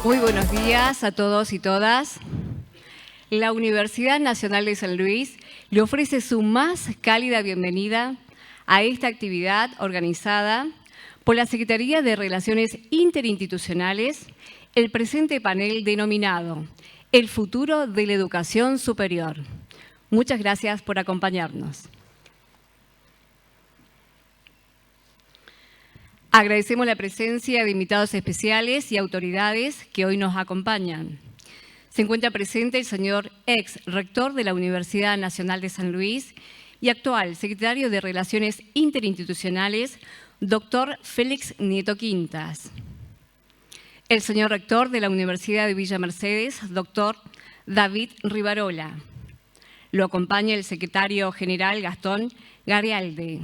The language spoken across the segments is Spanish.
Muy buenos días a todos y todas. La Universidad Nacional de San Luis le ofrece su más cálida bienvenida a esta actividad organizada por la Secretaría de Relaciones Interinstitucionales, el presente panel denominado El futuro de la educación superior. Muchas gracias por acompañarnos. Agradecemos la presencia de invitados especiales y autoridades que hoy nos acompañan. Se encuentra presente el señor ex rector de la Universidad Nacional de San Luis y actual secretario de Relaciones Interinstitucionales, doctor Félix Nieto Quintas. El señor rector de la Universidad de Villa Mercedes, doctor David Rivarola. Lo acompaña el secretario general Gastón Garialde.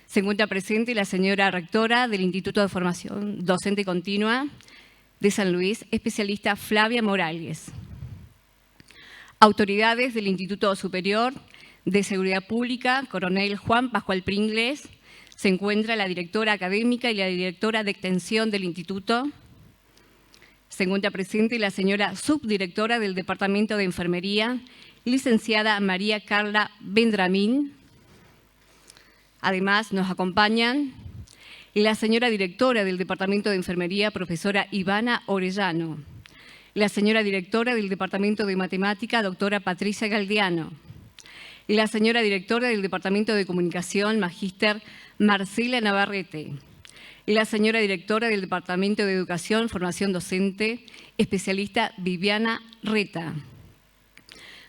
Se encuentra presente la señora rectora del Instituto de Formación Docente Continua de San Luis, especialista Flavia Morales. Autoridades del Instituto Superior de Seguridad Pública, coronel Juan Pascual Pringles. Se encuentra la directora académica y la directora de extensión del instituto. Se encuentra presente la señora subdirectora del Departamento de Enfermería, licenciada María Carla Vendramín. Además, nos acompañan la señora directora del Departamento de Enfermería, profesora Ivana Orellano, la señora directora del Departamento de Matemática, doctora Patricia Galdiano, la señora directora del Departamento de Comunicación, magíster Marcela Navarrete, la señora directora del Departamento de Educación, Formación Docente, especialista Viviana Reta.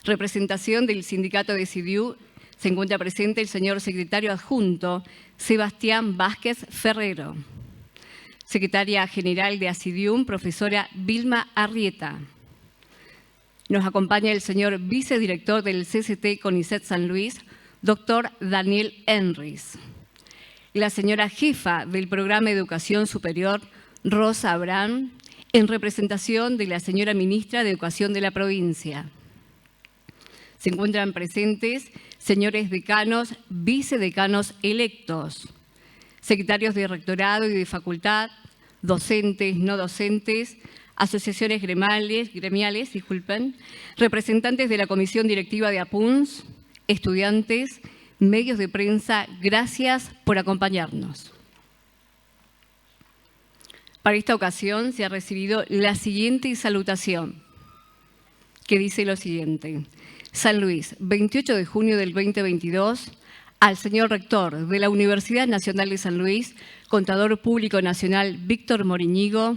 Representación del Sindicato de CIDIU. Se encuentra presente el señor secretario adjunto, Sebastián Vázquez Ferrero. Secretaria general de ACIDIUM, profesora Vilma Arrieta. Nos acompaña el señor vicedirector del CCT CONICET San Luis, doctor Daniel Enris. La señora jefa del programa de Educación Superior, Rosa Abraham, en representación de la señora ministra de Educación de la provincia. Se encuentran presentes señores decanos, vicedecanos electos, secretarios de rectorado y de facultad, docentes, no docentes, asociaciones gremiales, representantes de la comisión directiva de APUNS, estudiantes, medios de prensa. Gracias por acompañarnos. Para esta ocasión se ha recibido la siguiente salutación, que dice lo siguiente. San Luis, 28 de junio del 2022, al señor rector de la Universidad Nacional de San Luis, contador público nacional Víctor Moriñigo,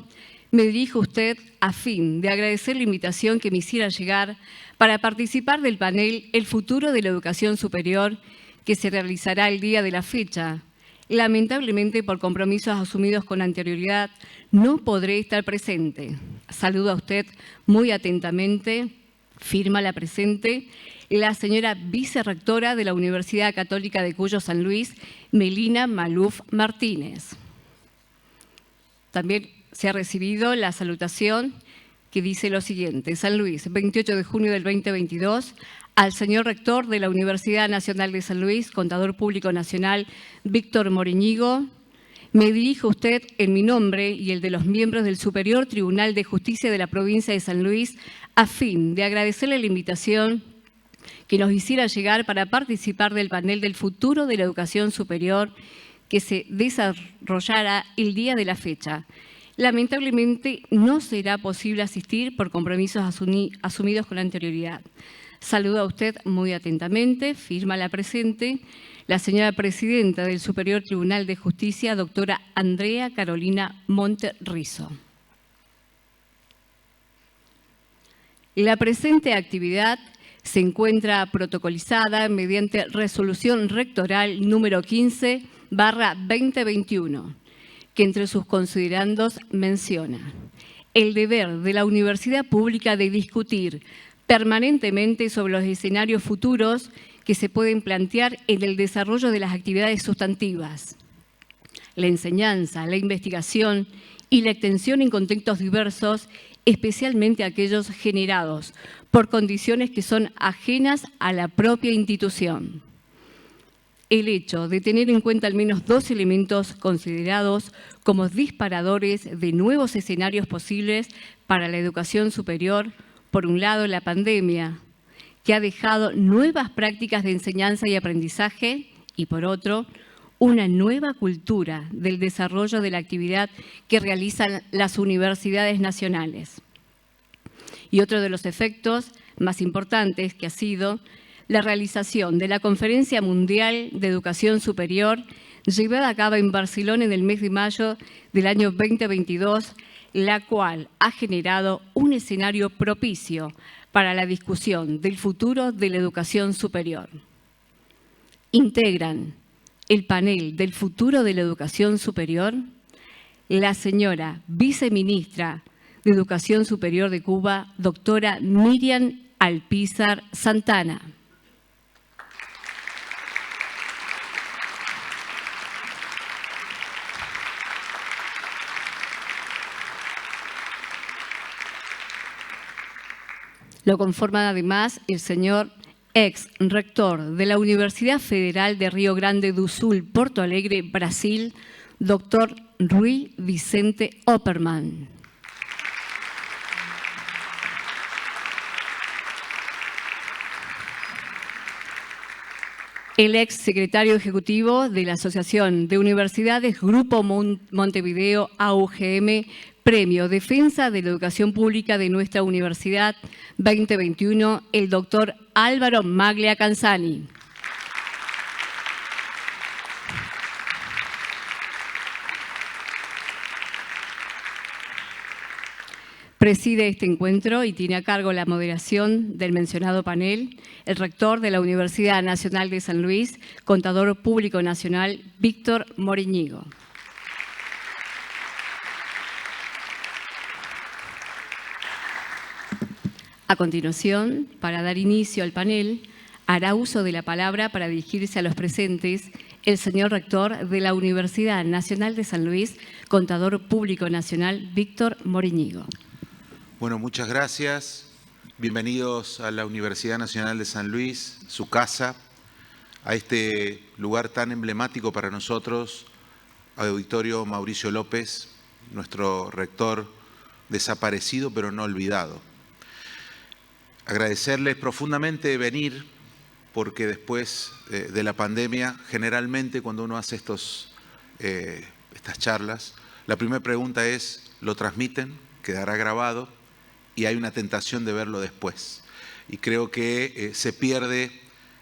me dirijo a usted a fin de agradecer la invitación que me hiciera llegar para participar del panel El futuro de la educación superior que se realizará el día de la fecha. Lamentablemente, por compromisos asumidos con anterioridad, no podré estar presente. Saludo a usted muy atentamente. Firma la presente la señora vicerrectora de la Universidad Católica de Cuyo San Luis, Melina Maluf Martínez. También se ha recibido la salutación que dice lo siguiente. San Luis, 28 de junio del 2022, al señor rector de la Universidad Nacional de San Luis, contador público nacional, Víctor Moriñigo. Me dirijo a usted en mi nombre y el de los miembros del Superior Tribunal de Justicia de la provincia de San Luis a fin de agradecerle la invitación que nos hiciera llegar para participar del panel del futuro de la educación superior que se desarrollará el día de la fecha. Lamentablemente no será posible asistir por compromisos asumidos con anterioridad. Saludo a usted muy atentamente, firma la presente la señora presidenta del Superior Tribunal de Justicia, doctora Andrea Carolina Monterrizo. La presente actividad se encuentra protocolizada mediante resolución rectoral número 15/2021, que entre sus considerandos menciona el deber de la universidad pública de discutir permanentemente sobre los escenarios futuros que se pueden plantear en el desarrollo de las actividades sustantivas, la enseñanza, la investigación y la extensión en contextos diversos, especialmente aquellos generados por condiciones que son ajenas a la propia institución. el hecho de tener en cuenta al menos dos elementos considerados como disparadores de nuevos escenarios posibles para la educación superior. Por un lado, la pandemia, que ha dejado nuevas prácticas de enseñanza y aprendizaje, y por otro, una nueva cultura del desarrollo de la actividad que realizan las universidades nacionales. Y otro de los efectos más importantes que ha sido la realización de la Conferencia Mundial de Educación Superior llevada a cabo en Barcelona en el mes de mayo del año 2022, la cual ha generado un escenario propicio para la discusión del futuro de la educación superior. Integran el panel del futuro de la educación superior la señora viceministra de Educación Superior de Cuba, doctora Miriam Alpizar Santana. Lo conforman además el señor ex rector de la Universidad Federal de Río Grande do Sul, Porto Alegre, Brasil, doctor Rui Vicente Opperman. El ex secretario ejecutivo de la Asociación de Universidades Grupo Montevideo, AUGM, Premio Defensa de la Educación Pública de nuestra Universidad 2021, el doctor Álvaro Maglia Canzani. Preside este encuentro y tiene a cargo la moderación del mencionado panel el rector de la Universidad Nacional de San Luis, Contador Público Nacional, Víctor Moríñigo. A continuación, para dar inicio al panel, hará uso de la palabra para dirigirse a los presentes el señor rector de la Universidad Nacional de San Luis, Contador Público Nacional, Víctor Moríñigo. Bueno, muchas gracias. Bienvenidos a la Universidad Nacional de San Luis, su casa, a este lugar tan emblemático para nosotros, Auditorio Mauricio López, nuestro rector desaparecido pero no olvidado. Agradecerles profundamente venir, porque después de la pandemia, generalmente cuando uno hace estas charlas, la primera pregunta es, ¿lo transmiten? ¿Quedará grabado? Y hay una tentación de verlo después. Y creo que se pierde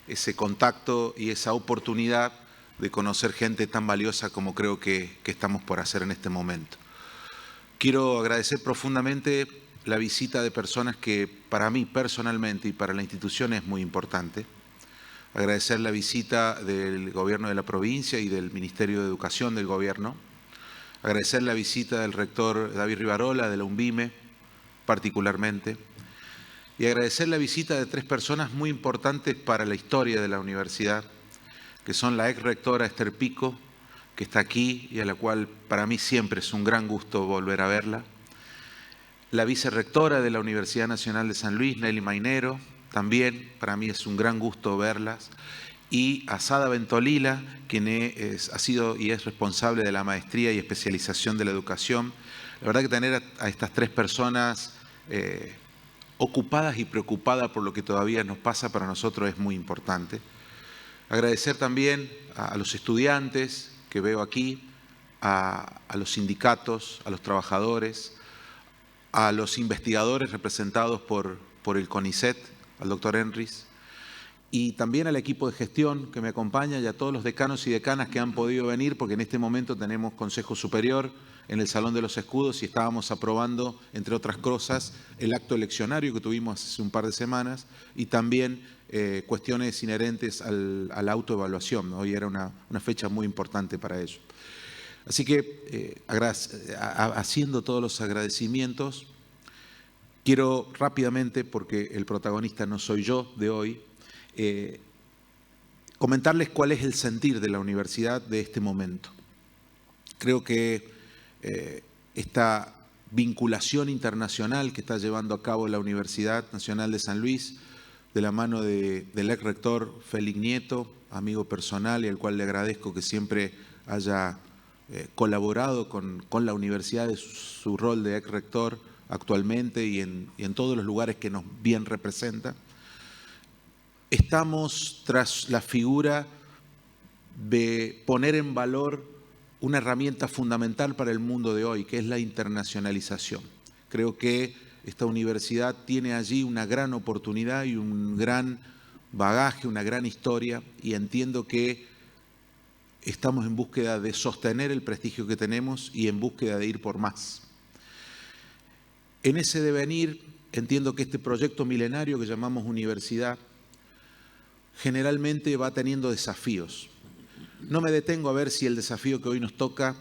ese contacto y esa oportunidad de conocer gente tan valiosa como creo que estamos por hacer en este momento. Quiero agradecer profundamente la visita de personas que para mí personalmente y para la institución es muy importante. Agradecer la visita del gobierno de la provincia y del Ministerio de Educación del gobierno. Agradecer la visita del rector David Rivarola de la UNVIME, particularmente, y agradecer la visita de tres personas muy importantes para la historia de la universidad, que son la ex rectora Esther Pico, que está aquí y a la cual para mí siempre es un gran gusto volver a verla, la vicerrectora de la Universidad Nacional de San Luis, Nelly Mainero, también para mí es un gran gusto verlas, y a Sada Ventolila, quien ha sido y es responsable de la maestría y especialización de la educación. La verdad que tener a estas tres personas ocupadas y preocupadas por lo que todavía nos pasa para nosotros es muy importante. Agradecer también a los estudiantes que veo aquí, a los sindicatos, a los trabajadores, a los investigadores representados por el CONICET, al doctor Enris, y también al equipo de gestión que me acompaña y a todos los decanos y decanas que han podido venir, porque en este momento tenemos Consejo Superior en el Salón de los Escudos y estábamos aprobando, entre otras cosas, el acto eleccionario que tuvimos hace un par de semanas y también cuestiones inherentes a la autoevaluación, ¿no? Hoy era una fecha muy importante para ello. Así que, haciendo todos los agradecimientos, quiero rápidamente, porque el protagonista no soy yo de hoy, comentarles cuál es el sentir de la universidad de este momento. Creo que esta vinculación internacional que está llevando a cabo la Universidad Nacional de San Luis de la mano del ex rector Félix Nieto, amigo personal y al cual le agradezco que siempre haya colaborado con la universidad de su rol de ex rector actualmente y en todos los lugares que nos bien representa. Estamos tras la figura de poner en valor una herramienta fundamental para el mundo de hoy, que es la internacionalización. Creo que esta universidad tiene allí una gran oportunidad y un gran bagaje, una gran historia, y entiendo que estamos en búsqueda de sostener el prestigio que tenemos y en búsqueda de ir por más. En ese devenir, entiendo que este proyecto milenario que llamamos universidad generalmente va teniendo desafíos. No me detengo a ver si el desafío que hoy nos toca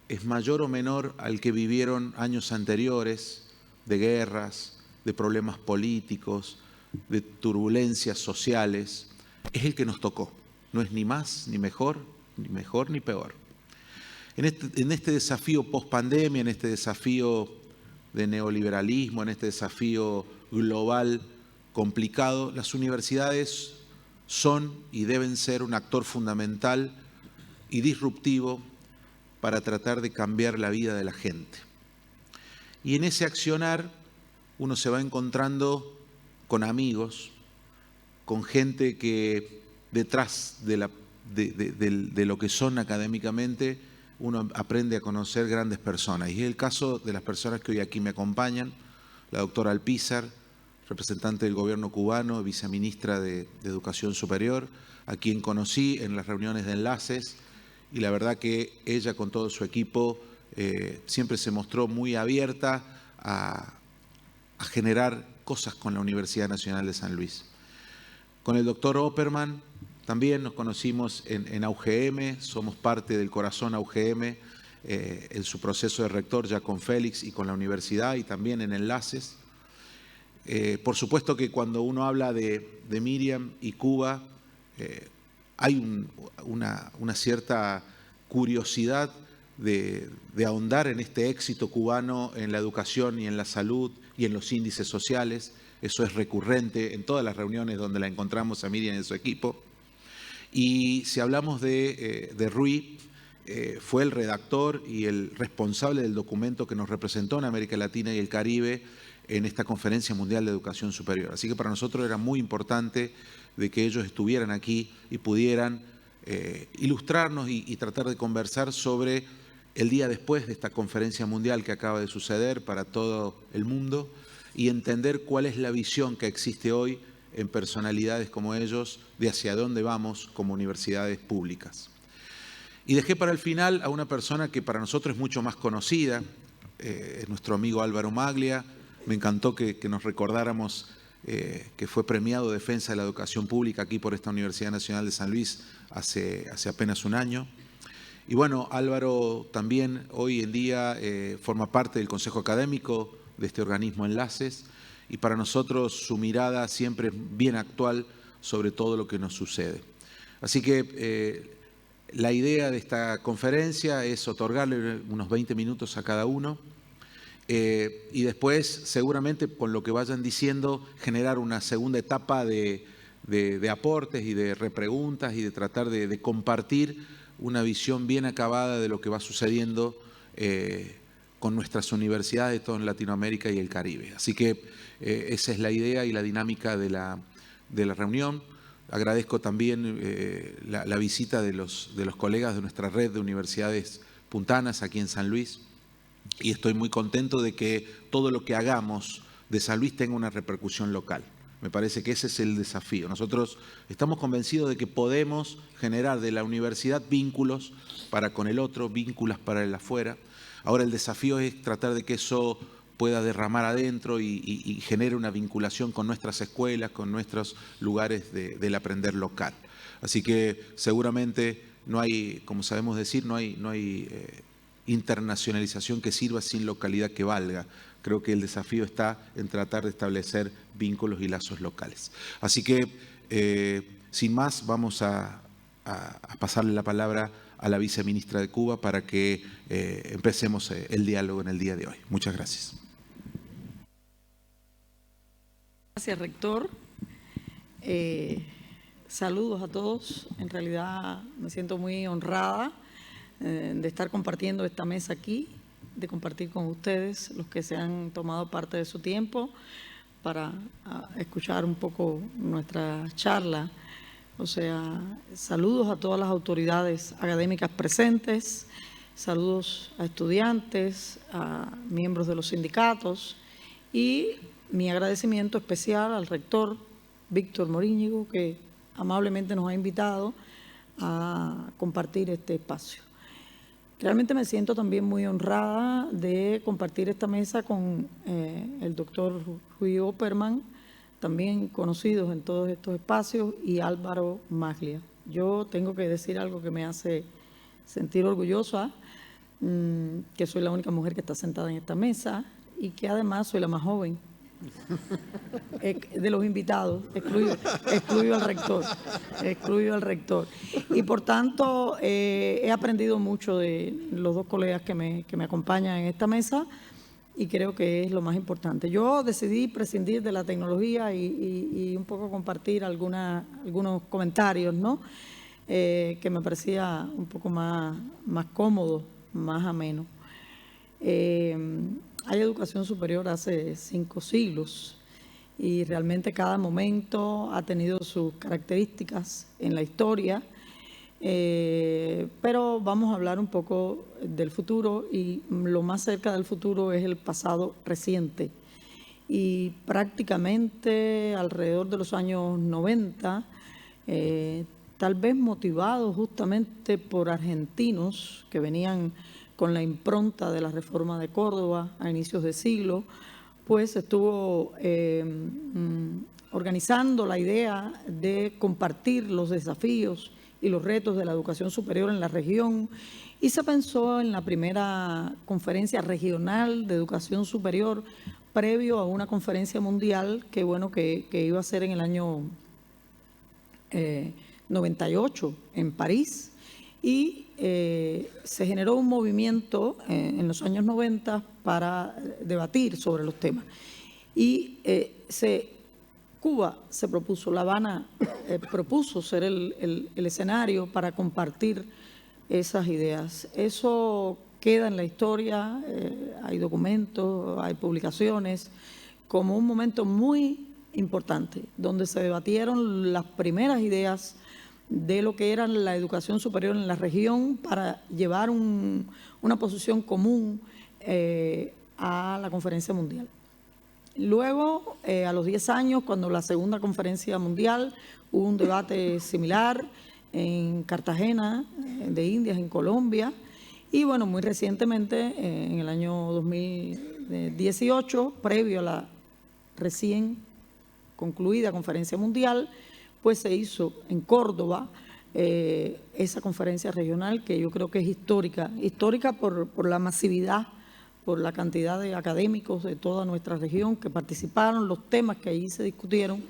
es mayor o menor al que vivieron años anteriores, de guerras, de problemas políticos, de turbulencias sociales. Es el que nos tocó. No es ni más ni mejor ni peor. En este desafío post-pandemia, en este desafío de neoliberalismo, en este desafío global complicado, las universidades son y deben ser un actor fundamental y disruptivo para tratar de cambiar la vida de la gente. Y en ese accionar uno se va encontrando con amigos, con gente que detrás de lo que son académicamente, uno aprende a conocer grandes personas. Y es el caso de las personas que hoy aquí me acompañan, la doctora Alpizar, representante del gobierno cubano, viceministra de Educación Superior, a quien conocí en las reuniones de enlaces, y la verdad que ella con todo su equipo siempre se mostró muy abierta a generar cosas con la Universidad Nacional de San Luis. Con el doctor Opperman también nos conocimos en AUGM, somos parte del corazón AUGM, en su proceso de rector ya con Félix y con la universidad y también en enlaces. Por supuesto que cuando uno habla de Miriam y Cuba, hay una cierta curiosidad de ahondar en este éxito cubano en la educación y en la salud y en los índices sociales. Eso es recurrente en todas las reuniones donde la encontramos a Miriam y su equipo. Y si hablamos de Rui, fue el redactor y el responsable del documento que nos representó en América Latina y el Caribe en esta Conferencia Mundial de Educación Superior. Así que para nosotros era muy importante de que ellos estuvieran aquí y pudieran ilustrarnos y tratar de conversar sobre el día después de esta conferencia mundial que acaba de suceder para todo el mundo y entender cuál es la visión que existe hoy en personalidades como ellos de hacia dónde vamos como universidades públicas. Y dejé para el final a una persona que para nosotros es mucho más conocida, es nuestro amigo Álvaro Maglia. Me encantó que nos recordáramos que fue premiado Defensa de la Educación Pública aquí por esta Universidad Nacional de San Luis hace apenas un año. Y bueno, Álvaro también hoy en día forma parte del Consejo Académico de este organismo Enlaces y para nosotros su mirada siempre es bien actual sobre todo lo que nos sucede. Así que la idea de esta conferencia es otorgarle unos 20 minutos a cada uno y después seguramente con lo que vayan diciendo generar una segunda etapa de aportes y de repreguntas y de tratar de compartir una visión bien acabada de lo que va sucediendo con nuestras universidades de toda Latinoamérica y el Caribe. Así que esa es la idea y la dinámica de la reunión. Agradezco también la visita de los colegas de nuestra red de universidades puntanas aquí en San Luis y estoy muy contento de que todo lo que hagamos de San Luis tenga una repercusión local. Me parece que ese es el desafío. Nosotros estamos convencidos de que podemos generar de la universidad vínculos para con el otro, vínculos para el afuera. Ahora el desafío es tratar de que eso pueda derramar adentro y genere una vinculación con nuestras escuelas, con nuestros lugares del aprender local. Así que seguramente no hay, como sabemos decir, no hay internacionalización que sirva sin localidad que valga. Creo que el desafío está en tratar de establecer vínculos y lazos locales. Así que, sin más, vamos a pasarle la palabra a la viceministra de Cuba para que empecemos el diálogo en el día de hoy. Muchas gracias. Gracias, rector. Saludos a todos. En realidad me siento muy honrada de estar compartiendo esta mesa aquí, de compartir con ustedes, los que se han tomado parte de su tiempo para escuchar un poco nuestra charla. O sea, saludos a todas las autoridades académicas presentes, saludos a estudiantes, a miembros de los sindicatos y mi agradecimiento especial al rector Víctor Moríñigo, que amablemente nos ha invitado a compartir este espacio. Realmente me siento también muy honrada de compartir esta mesa con el doctor Rui Opperman, también conocidos en todos estos espacios, y Álvaro Maglia. Yo tengo que decir algo que me hace sentir orgullosa, que soy la única mujer que está sentada en esta mesa y que además soy la más joven de los invitados, excluyo al rector. Y por tanto he aprendido mucho de los dos colegas que me acompañan en esta mesa y creo que es lo más importante. Yo decidí prescindir de la tecnología y un poco compartir algunos comentarios, ¿no? Que me parecía un poco más cómodo, más ameno. Hay educación superior hace 5 siglos y realmente cada momento ha tenido sus características en la historia, pero vamos a hablar un poco del futuro y lo más cerca del futuro es el pasado reciente. Y prácticamente alrededor de los años 90, tal vez motivados justamente por argentinos que venían con la impronta de la reforma de Córdoba a inicios de siglo, pues estuvo organizando la idea de compartir los desafíos y los retos de la educación superior en la región y se pensó en la primera conferencia regional de educación superior previo a una conferencia mundial que iba a ser en el año 98 en París. Y se generó un movimiento en los años 90 para debatir sobre los temas. Y Cuba se propuso, La Habana propuso ser el escenario para compartir esas ideas. Eso queda en la historia, hay documentos, hay publicaciones, como un momento muy importante, donde se debatieron las primeras ideas de lo que era la educación superior en la región para llevar una posición común a la conferencia mundial. Luego, a los 10 años, cuando la segunda conferencia mundial, hubo un debate similar en Cartagena, de Indias, en Colombia, y bueno, muy recientemente, en el año 2018, previo a la recién concluida conferencia mundial, pues se hizo en Córdoba esa conferencia regional que yo creo que es histórica por la masividad, por la cantidad de académicos de toda nuestra región que participaron, los temas que allí se discutieron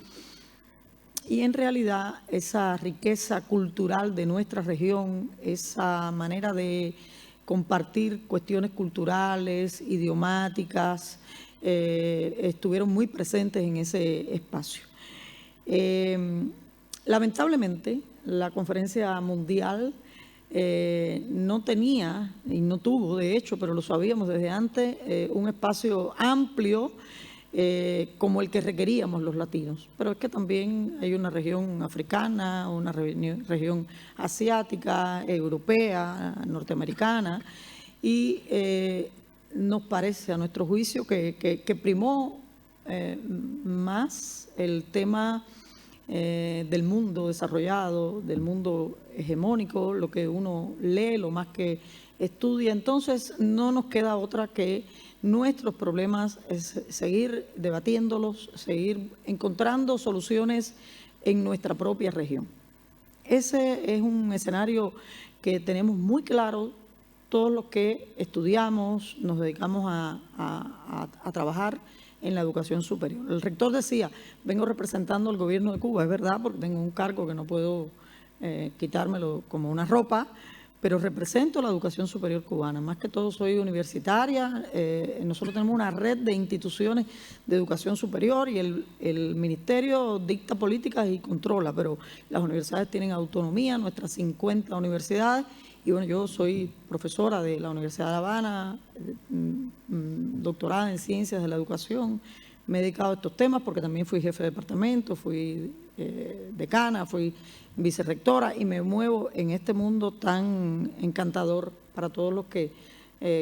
y en realidad esa riqueza cultural de nuestra región, esa manera de compartir cuestiones culturales, idiomáticas, estuvieron muy presentes en ese espacio. Lamentablemente, la conferencia mundial no tenía, y no tuvo de hecho, pero lo sabíamos desde antes, un espacio amplio como el que requeríamos los latinos. Pero es que también hay una región africana, una región asiática, europea, norteamericana, y nos parece, a nuestro juicio, que primó más el tema del mundo desarrollado, del mundo hegemónico, lo que uno lee, lo más que estudia. Entonces no nos queda otra que nuestros problemas es seguir debatiéndolos, seguir encontrando soluciones en nuestra propia región. Ese es un escenario que tenemos muy claro todos los que estudiamos, nos dedicamos a trabajar en la educación superior. El rector decía, vengo representando al gobierno de Cuba, es verdad, porque tengo un cargo que no puedo quitármelo como una ropa, pero represento la educación superior cubana. Más que todo soy universitaria. Nosotros tenemos una red de instituciones de educación superior y el ministerio dicta políticas y controla, pero las universidades tienen autonomía, nuestras 50 universidades. Y bueno, yo soy profesora de la Universidad de La Habana, doctorada en Ciencias de la Educación. Me he dedicado a estos temas porque también fui jefe de departamento, fui decana, fui vicerrectora y me muevo en este mundo tan encantador para todos los que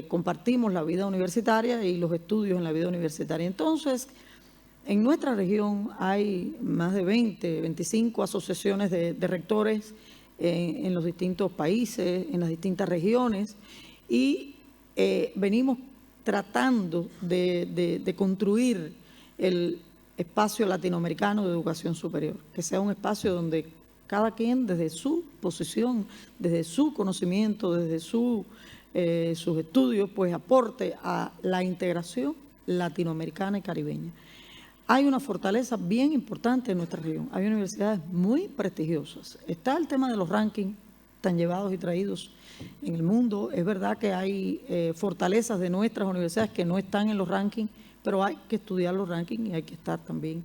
compartimos la vida universitaria y los estudios en la vida universitaria. Entonces, en nuestra región hay más de 20, 25 asociaciones de rectores en los distintos países, en las distintas regiones, y venimos tratando de construir el espacio latinoamericano de educación superior, que sea un espacio donde cada quien desde su posición, desde su conocimiento, desde sus estudios, pues aporte a la integración latinoamericana y caribeña. Hay una fortaleza bien importante en nuestra región, hay universidades muy prestigiosas. Está el tema de los rankings tan llevados y traídos en el mundo. Es verdad que hay fortalezas de nuestras universidades que no están en los rankings, pero hay que estudiar los rankings y hay que estar también,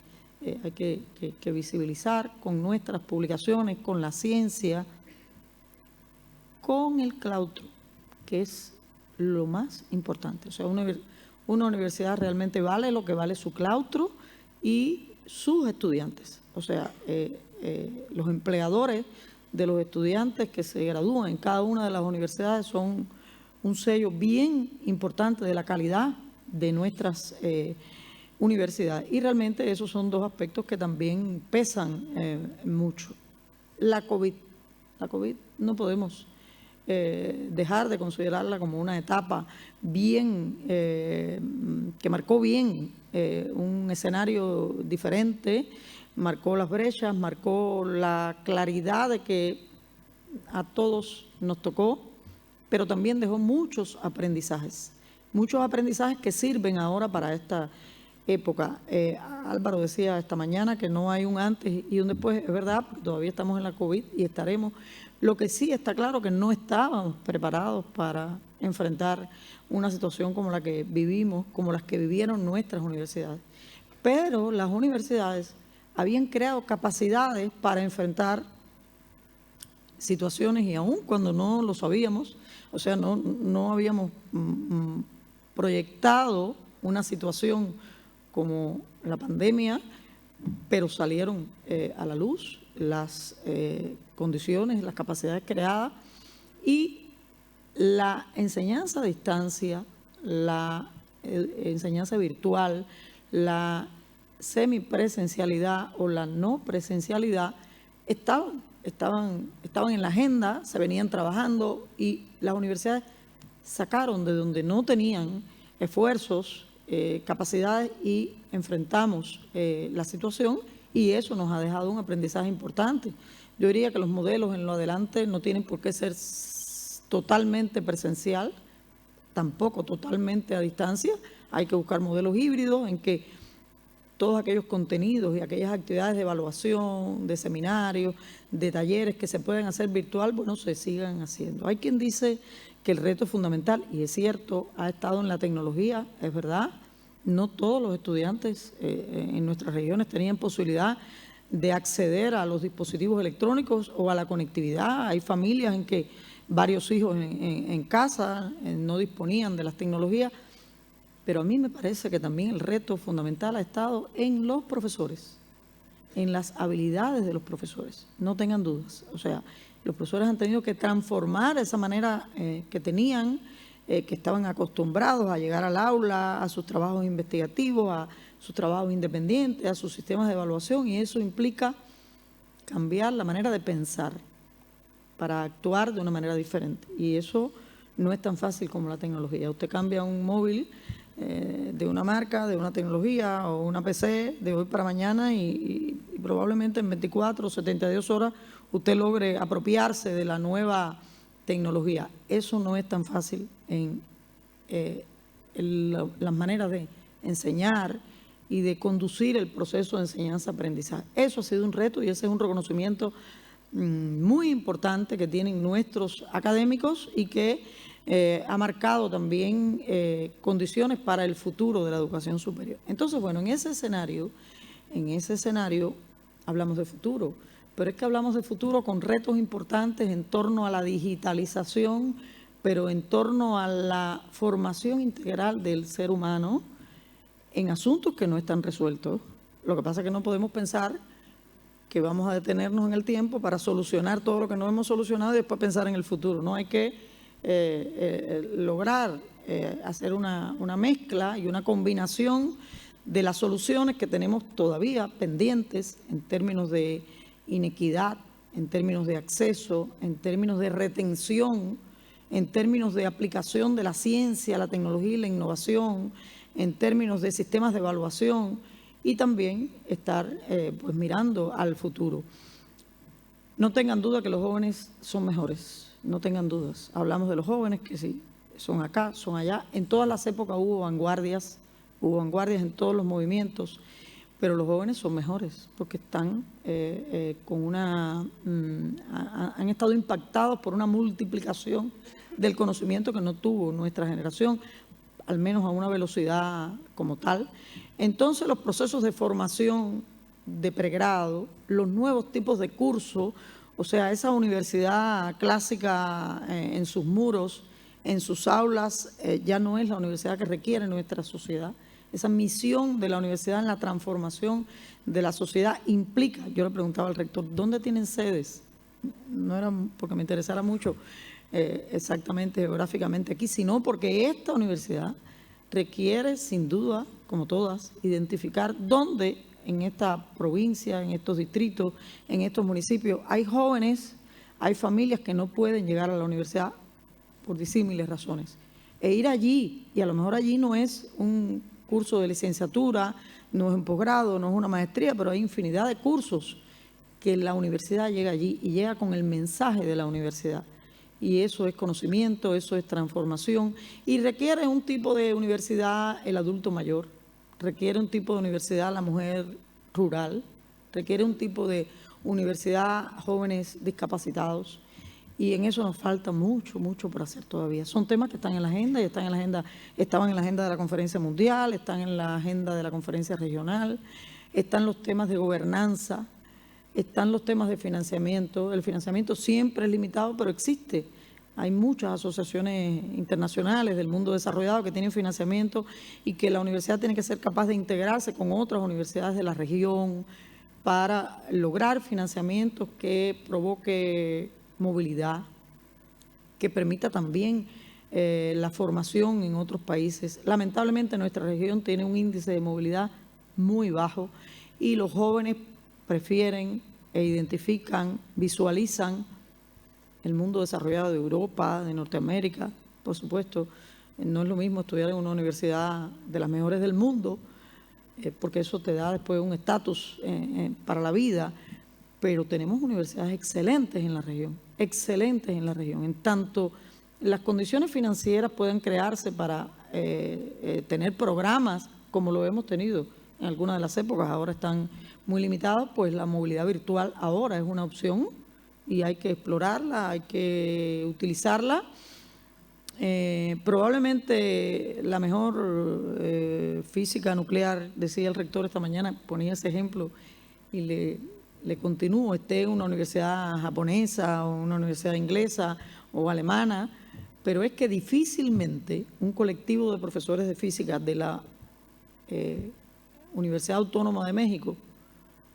hay que visibilizar con nuestras publicaciones, con la ciencia, con el claustro, que es lo más importante. O sea, una universidad realmente vale lo que vale su claustro y sus estudiantes. O sea, los empleadores de los estudiantes que se gradúan en cada una de las universidades son un sello bien importante de la calidad de nuestras universidades. Y realmente esos son dos aspectos que también pesan mucho. La COVID no podemos dejar de considerarla como una etapa bien, que marcó bien un escenario diferente, marcó las brechas, marcó la claridad de que a todos nos tocó, pero también dejó muchos aprendizajes que sirven ahora para esta época. Álvaro decía esta mañana que no hay un antes y un después. Es verdad, todavía estamos en la COVID y estaremos. Lo que sí está claro que no estábamos preparados para enfrentar una situación como la que vivimos, como las que vivieron nuestras universidades. Pero las universidades habían creado capacidades para enfrentar situaciones y aún cuando no lo sabíamos, o sea, no habíamos proyectado una situación como la pandemia, pero salieron a la luz las condiciones, las capacidades creadas y la enseñanza a distancia, la enseñanza virtual, la semipresencialidad o la no presencialidad estaban en la agenda, se venían trabajando y las universidades sacaron de donde no tenían esfuerzos, capacidades y enfrentamos la situación y eso nos ha dejado un aprendizaje importante. Yo diría que los modelos en lo adelante no tienen por qué ser totalmente presencial, tampoco totalmente a distancia. Hay que buscar modelos híbridos en que todos aquellos contenidos y aquellas actividades de evaluación, de seminarios, de talleres que se pueden hacer virtual, bueno, se sigan haciendo. Hay quien dice que el reto es fundamental, y es cierto, ha estado en la tecnología, es verdad. No todos los estudiantes en nuestras regiones tenían posibilidad de acceder a los dispositivos electrónicos o a la conectividad. Hay familias en que varios hijos en casa no disponían de las tecnologías, pero a mí me parece que también el reto fundamental ha estado en los profesores, en las habilidades de los profesores, no tengan dudas. O sea, los profesores han tenido que transformar esa manera que tenían, que estaban acostumbrados a llegar al aula, a sus trabajos investigativos, a sus trabajos independientes, a sus sistemas de evaluación, y eso implica cambiar la manera de pensar para actuar de una manera diferente. Y eso no es tan fácil como la tecnología. Usted cambia un móvil de una marca, de una tecnología o una PC de hoy para mañana y probablemente en 24 o 72 horas usted logre apropiarse de la nueva tecnología. Eso no es tan fácil en las maneras de enseñar y de conducir el proceso de enseñanza-aprendizaje. Eso ha sido un reto y ese es un reconocimiento muy importante que tienen nuestros académicos y que ha marcado también condiciones para el futuro de la educación superior. Entonces, bueno, en ese escenario hablamos de futuro, pero es que hablamos de futuro con retos importantes en torno a la digitalización, pero en torno a la formación integral del ser humano en asuntos que no están resueltos. Lo que pasa es que no podemos pensar que vamos a detenernos en el tiempo para solucionar todo lo que no hemos solucionado y después pensar en el futuro. No hay que lograr hacer una mezcla y una combinación de las soluciones que tenemos todavía pendientes en términos de inequidad, en términos de acceso, en términos de retención, en términos de aplicación de la ciencia, la tecnología y la innovación, en términos de sistemas de evaluación y también estar pues mirando al futuro. No tengan duda que los jóvenes son mejores, no tengan dudas. Hablamos de los jóvenes que sí, son acá, son allá. En todas las épocas hubo vanguardias en todos los movimientos, pero los jóvenes son mejores porque están han estado impactados por una multiplicación del conocimiento que no tuvo nuestra generación, al menos a una velocidad como tal. Entonces, los procesos de formación de pregrado, los nuevos tipos de cursos, o sea, esa universidad clásica en sus muros, en sus aulas, ya no es la universidad que requiere nuestra sociedad. Esa misión de la universidad en la transformación de la sociedad implica, yo le preguntaba al rector, ¿dónde tienen sedes? No era porque me interesara mucho exactamente geográficamente aquí, sino porque esta universidad requiere, sin duda, como todas, identificar dónde en esta provincia, en estos distritos, en estos municipios, hay jóvenes, hay familias que no pueden llegar a la universidad por disímiles razones. E ir allí, y a lo mejor allí no es un curso de licenciatura, no es un posgrado, no es una maestría, pero hay infinidad de cursos que la universidad llega allí y llega con el mensaje de la universidad. Y eso es conocimiento, eso es transformación y requiere un tipo de universidad el adulto mayor, requiere un tipo de universidad la mujer rural, requiere un tipo de universidad jóvenes discapacitados y en eso nos falta mucho, mucho por hacer todavía. Son temas que están en la agenda y estaban en la agenda de la conferencia mundial, están en la agenda de la conferencia regional, están los temas de gobernanza, están los temas de financiamiento. El financiamiento siempre es limitado, pero existe. Hay muchas asociaciones internacionales del mundo desarrollado que tienen financiamiento y que la universidad tiene que ser capaz de integrarse con otras universidades de la región para lograr financiamientos que provoque movilidad, que permita también la formación en otros países. Lamentablemente nuestra región tiene un índice de movilidad muy bajo y los jóvenes prefieren e identifican, visualizan el mundo desarrollado de Europa, de Norteamérica, por supuesto. No es lo mismo estudiar en una universidad de las mejores del mundo, porque eso te da después un estatus para la vida, pero tenemos universidades excelentes en la región, en tanto las condiciones financieras pueden crearse para tener programas como lo hemos tenido en algunas de las épocas, ahora están muy limitados, pues la movilidad virtual ahora es una opción y hay que explorarla, hay que utilizarla. Probablemente la mejor física nuclear, decía el rector esta mañana, ponía ese ejemplo y le continúo, esté en una universidad japonesa o una universidad inglesa o alemana, pero es que difícilmente un colectivo de profesores de física de la Universidad Autónoma de México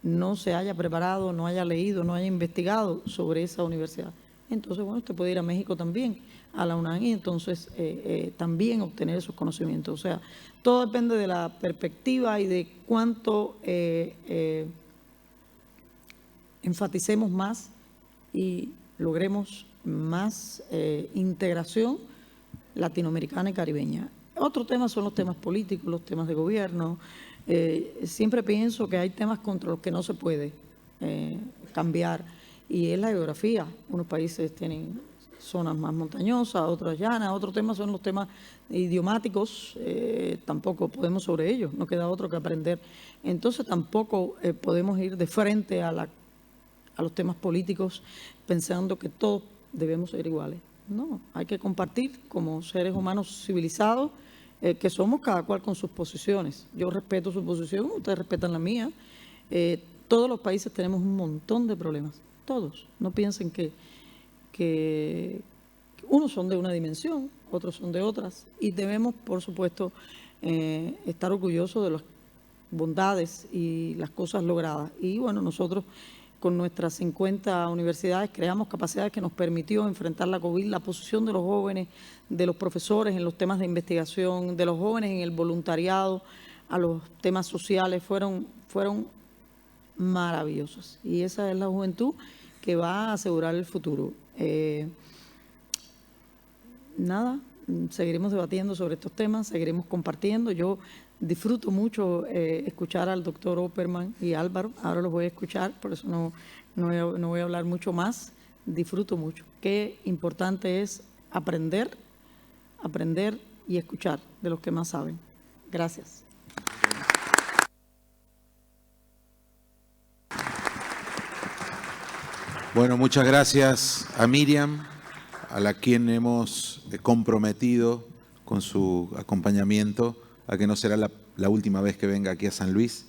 no se haya preparado, no haya leído, no haya investigado sobre esa universidad. Entonces, bueno, usted puede ir a México también, a la UNAM, y entonces también obtener esos conocimientos. O sea, todo depende de la perspectiva y de cuánto enfaticemos más y logremos más integración latinoamericana y caribeña. Otro tema son los temas políticos, los temas de gobierno. Siempre pienso que hay temas contra los que no se puede cambiar y es la geografía. Unos países tienen zonas más montañosas, otras llanas. Otros temas son los temas idiomáticos, tampoco podemos sobre ellos, no queda otro que aprender. Entonces tampoco podemos ir de frente a a los temas políticos pensando que todos debemos ser iguales. No, hay que compartir como seres humanos civilizados, que somos cada cual con sus posiciones. Yo respeto su posición, ustedes respetan la mía. Todos los países tenemos un montón de problemas, todos. No piensen que unos son de una dimensión, otros son de otras, y debemos, por supuesto, estar orgullosos de las bondades y las cosas logradas. Y bueno, nosotros con nuestras 50 universidades creamos capacidades que nos permitió enfrentar la COVID, la posición de los jóvenes, de los profesores en los temas de investigación, de los jóvenes en el voluntariado, a los temas sociales, fueron maravillosas. Y esa es la juventud que va a asegurar el futuro. Nada, seguiremos debatiendo sobre estos temas, seguiremos compartiendo. Yo disfruto mucho escuchar al doctor Opperman y Álvaro. Ahora los voy a escuchar, por eso no voy a hablar mucho más. Disfruto mucho. Qué importante es aprender y escuchar de los que más saben. Gracias. Bueno, muchas gracias a Miriam, a la quien hemos comprometido con su acompañamiento, a que no será la última vez que venga aquí a San Luis.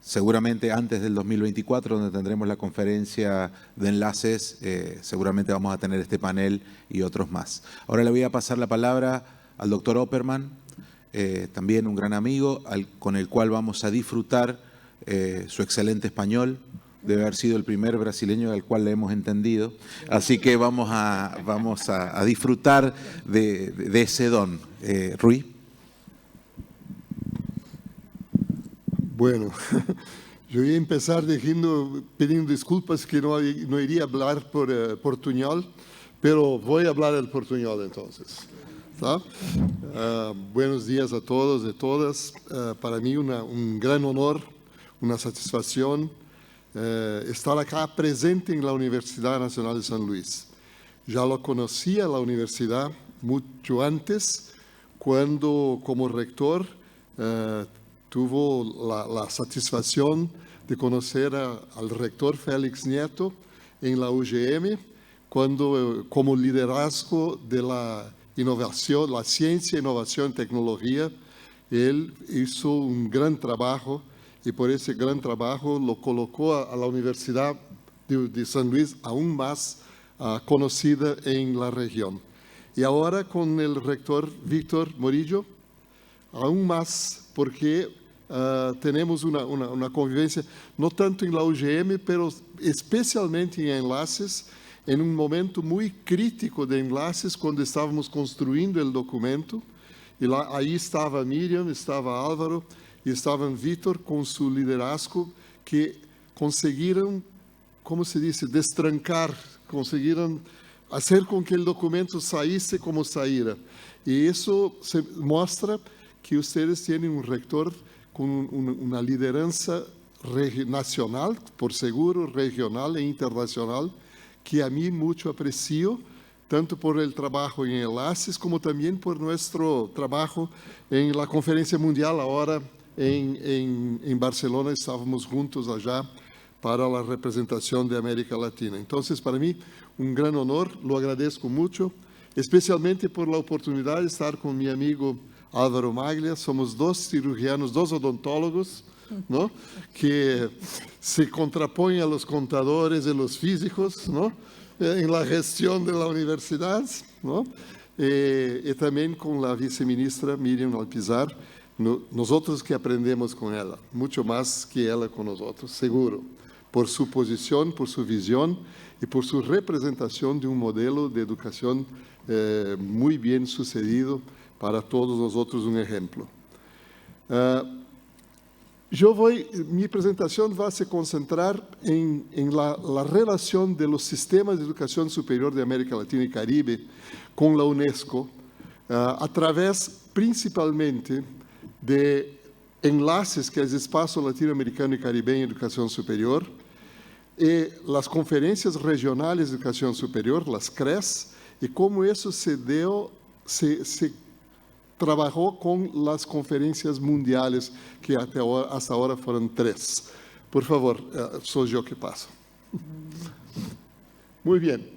Seguramente antes del 2024, donde tendremos la conferencia de enlaces, seguramente vamos a tener este panel y otros más. Ahora le voy a pasar la palabra al doctor Opperman, también un gran amigo, con el cual vamos a disfrutar su excelente español. Debe haber sido el primer brasileño al cual le hemos entendido. Así que vamos a disfrutar de ese don. Rui. Bueno, yo voy a empezar pidiendo disculpas que no iría a hablar por portuñol, pero voy a hablar el portuñol entonces. ¿Tá? Buenos días a todos y todas. Para mí un gran honor, una satisfacción estar acá presente en la Universidad Nacional de San Luis. Ya lo conocía la universidad mucho antes, cuando como rector tuvo la satisfacción de conocer al rector Félix Nieto en la UGM, cuando como liderazgo de la innovación, la ciencia, innovación y tecnología, él hizo un gran trabajo y por ese gran trabajo lo colocó a la Universidad de San Luis aún más conocida en la región. Y ahora con el rector Víctor Morillo, aún más, porque tenemos una convivencia, no tanto en la UGM, pero especialmente en enlaces, en un momento muy crítico de enlaces, cuando estábamos construyendo el documento, y ahí estaba Miriam, estaba Álvaro, y estaban Víctor con su liderazgo, que consiguieron, ¿cómo se dice?, destrancar, consiguieron hacer con que el documento saliese como saliera. Y eso se muestra que ustedes tienen un rector con una lideranza nacional, por seguro, regional e internacional, que a mí mucho aprecio, tanto por el trabajo en enlaces, como también por nuestro trabajo en la Conferencia Mundial ahora en Barcelona. Estábamos juntos allá para la representación de América Latina. Entonces, para mí, un gran honor, lo agradezco mucho, especialmente por la oportunidad de estar con mi amigo Álvaro Maglia. Somos dos cirujanos, dos odontólogos, ¿no?, que se contraponen a los contadores y los físicos, ¿no?, en la gestión de la universidad, ¿no?, y también con la viceministra Miriam Alpizar. Nosotros que aprendemos con ella, mucho más que ella con nosotros, seguro, por su posición, por su visión y por su representación de un modelo de educación muy bien sucedido, para todos nosotros un ejemplo. Mi presentación va a se concentrar en la relación de los sistemas de educación superior de América Latina y Caribe con la UNESCO, a través principalmente de enlaces, que es Espacio Latinoamericano y Caribeño en Educación Superior, y las conferencias regionales de educación superior, las CRES, y cómo eso se trabajó con las conferencias mundiales, que hasta ahora fueron 3. Por favor, soy yo que paso. Muy bien.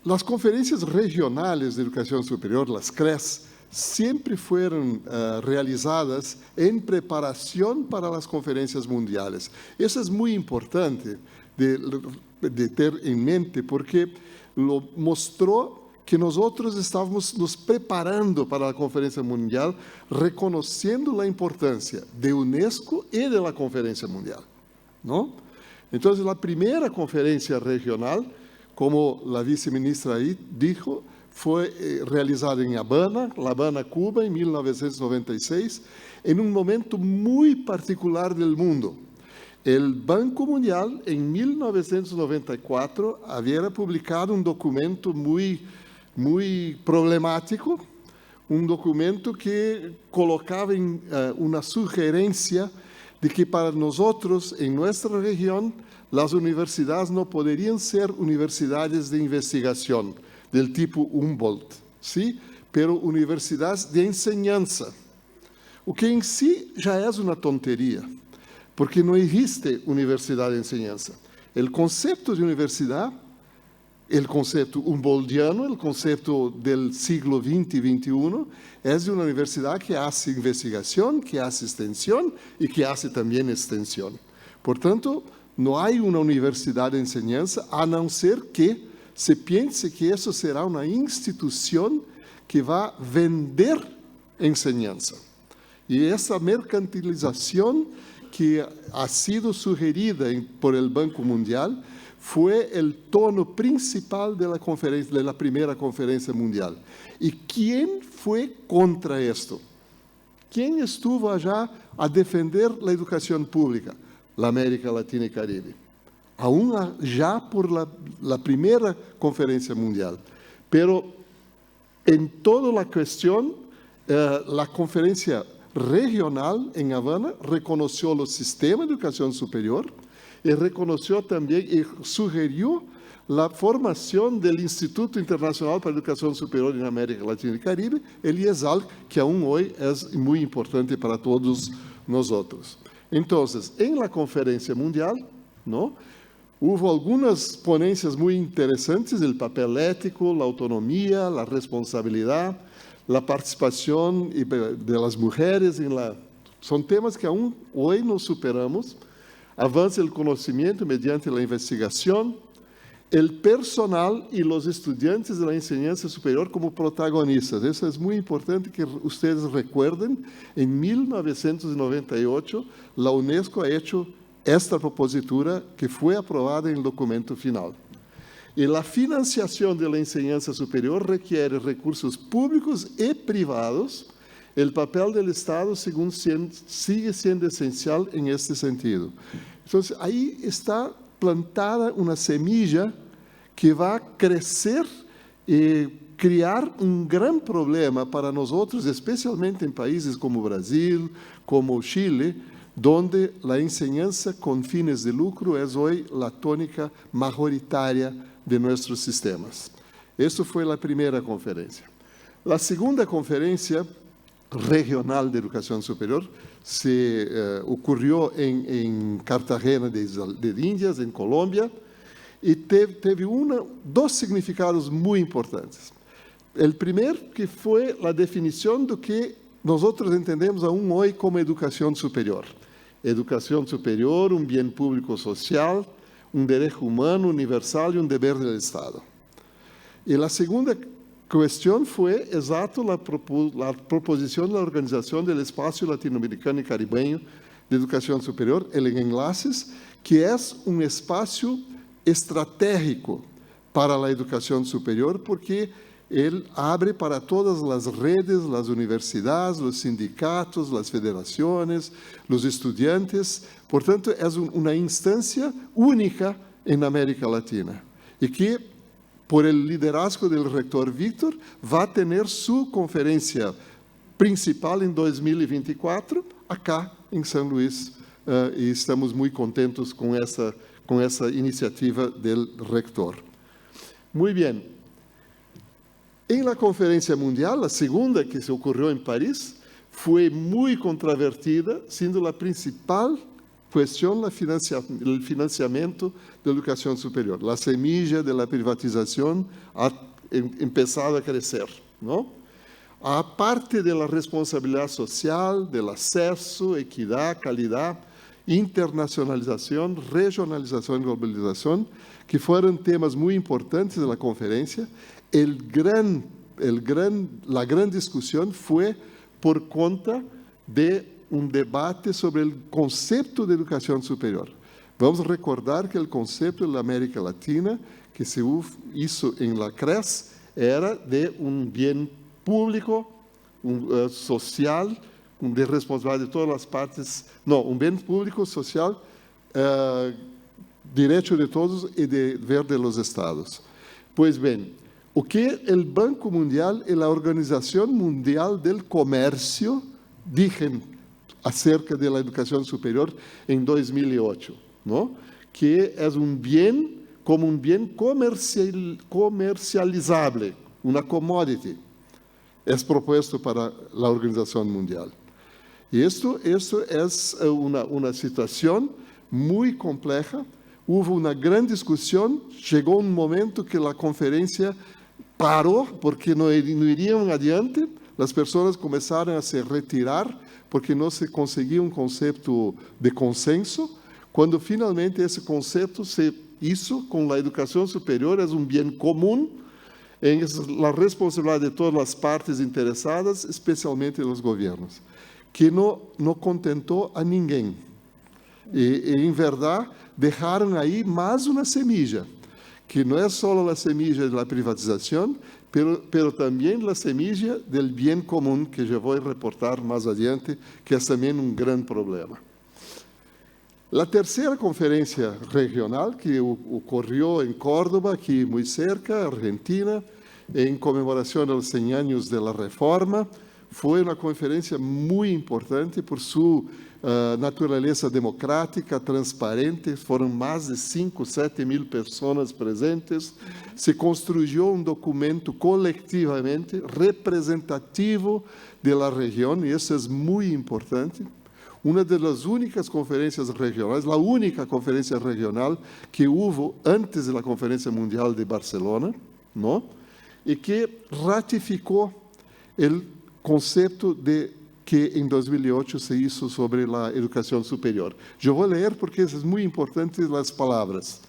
Las conferencias regionales de educación superior, las CRES, siempre fueron realizadas en preparación para las conferencias mundiales. Eso es muy importante de tener en mente porque lo mostró que nosotros estábamos nos preparando para la conferencia mundial, reconociendo la importancia de UNESCO y de la conferencia mundial, ¿no? Entonces, la primera conferencia regional, como la viceministra ahí dijo, fue realizada en La Habana, Cuba, en 1996, en un momento muy particular del mundo. El Banco Mundial, en 1994, había publicado un documento muy problemático, un documento que colocaba en una sugerencia de que para nosotros, en nuestra región, las universidades no podrían ser universidades de investigación del tipo Humboldt, ¿sí? Pero universidades de enseñanza, o que en sí ya es una tontería, porque no existe universidad de enseñanza. El concepto de universidad, el concepto humboldtiano, el concepto del siglo XX y XXI, es de una universidad que hace investigación, que hace extensión y que hace también extensión. Por tanto, no hay una universidad de enseñanza, a no ser que se piense que eso será una institución que va a vender enseñanza. Y esa mercantilización que ha sido sugerida por el Banco Mundial fue el tono principal de la primera conferencia mundial. ¿Y quién fue contra esto? ¿Quién estuvo allá a defender la educación pública? La América Latina y Caribe. Aún ya por la primera conferencia mundial. Pero en toda la cuestión, la conferencia regional en Habana reconoció los sistemas de educación superior y reconoció también y sugirió la formación del Instituto Internacional para Educación Superior en América Latina y Caribe, el IESAL, que aún hoy es muy importante para todos nosotros. Entonces, en la conferencia mundial, ¿no?, hubo algunas ponencias muy interesantes, el papel ético, la autonomía, la responsabilidad, la participación de las mujeres son temas que aún hoy no superamos. Avance el conocimiento mediante la investigación, el personal y los estudiantes de la enseñanza superior como protagonistas. Eso es muy importante que ustedes recuerden. En 1998, la UNESCO ha hecho esta propositura que fue aprobada en el documento final. Y la financiación de la enseñanza superior requiere recursos públicos y privados. El papel del Estado sigue siendo esencial en este sentido. Entonces, ahí está plantada una semilla que va a crecer y crear un gran problema para nosotros, especialmente en países como Brasil, como Chile, donde la enseñanza con fines de lucro es hoy la tónica mayoritaria de nuestros sistemas. Esto fue la primera conferencia. La segunda conferencia regional de educación superior se ocurrió en Cartagena de Indias, en Colombia, y teve dos significados muy importantes. El primero, que fue la definición de que nosotros entendemos aún hoy como educación superior. Educación superior, un bien público social, un derecho humano universal y un deber del Estado. Y la segunda cuestión fue exacto la proposición de la Organización del Espacio Latinoamericano y Caribeño de Educación Superior, el Enlaces, que es un espacio estratégico para la educación superior porque él abre para todas las redes, las universidades, los sindicatos, las federaciones, los estudiantes. Por tanto, es una instancia única en América Latina y que, por el liderazgo del rector Víctor, va a tener su conferencia principal en 2024 acá en San Luis, y estamos muy contentos con esa iniciativa del rector. Muy bien. En la conferencia mundial, la segunda que se ocurrió en París, fue muy controvertida, siendo la principal cuestiona el financiamiento de la educación superior. La semilla de la privatización ha empezado a crecer, ¿no? Aparte de la responsabilidad social, del acceso, equidad, calidad, internacionalización, regionalización y globalización, que fueron temas muy importantes de la conferencia, la gran discusión fue por cuenta de un debate sobre el concepto de educación superior. Vamos a recordar que el concepto de la América Latina que se hizo en la CRES era de un bien público, social, de responsabilidad de todas las partes, no, un bien público, social, derecho de todos y deber de los estados. Pues bien, o que el Banco Mundial y la Organización Mundial del Comercio dijeron acerca de la educación superior en 2008, ¿no? Que es un bien como un bien comercializable, una commodity, es propuesto para la Organización Mundial. Y esto es una situación muy compleja. Hubo una gran discusión, llegó un momento que la conferencia paró porque no irían adiante, las personas comenzaron a se retirar porque no se conseguía un concepto de consenso, cuando finalmente ese concepto se hizo con la educación superior, es un bien común, es la responsabilidad de todas las partes interesadas, especialmente los gobiernos, que no contentó a ninguém. Y en verdad dejaron ahí más una semilla, que no es solo la semilla de la privatización, pero también la semilla del bien común, que yo voy a reportar más adelante, que es también un gran problema. La tercera conferencia regional que ocurrió en Córdoba, aquí muy cerca, Argentina, en conmemoración de los 100 años de la Reforma, fue una conferencia muy importante por su naturaleza democrática, transparente. Fueron más de 5 o 7 mil personas presentes. Se construyó un documento colectivamente representativo de la región, y eso es muy importante. Una de las únicas conferencias regionales, la única conferencia regional que hubo antes de la Conferencia Mundial de Barcelona, ¿no? Y que ratificó el concepto de que en 2008 se hizo sobre la educación superior. Yo voy a leer porque es muy importante las palabras.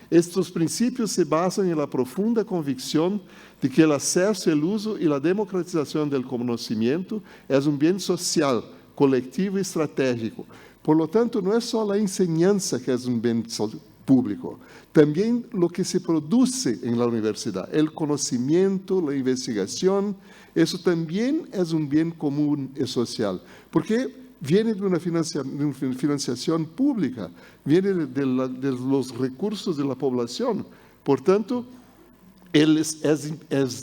Estos principios se basan en la profunda convicción de que el acceso, el uso y la democratización del conocimiento es un bien social, colectivo y estratégico. Por lo tanto, no es solo la enseñanza que es un bien público, también lo que se produce en la universidad, el conocimiento, la investigación, eso también es un bien común y social, porque viene de una financiación pública, viene de los recursos de la población. Por tanto, es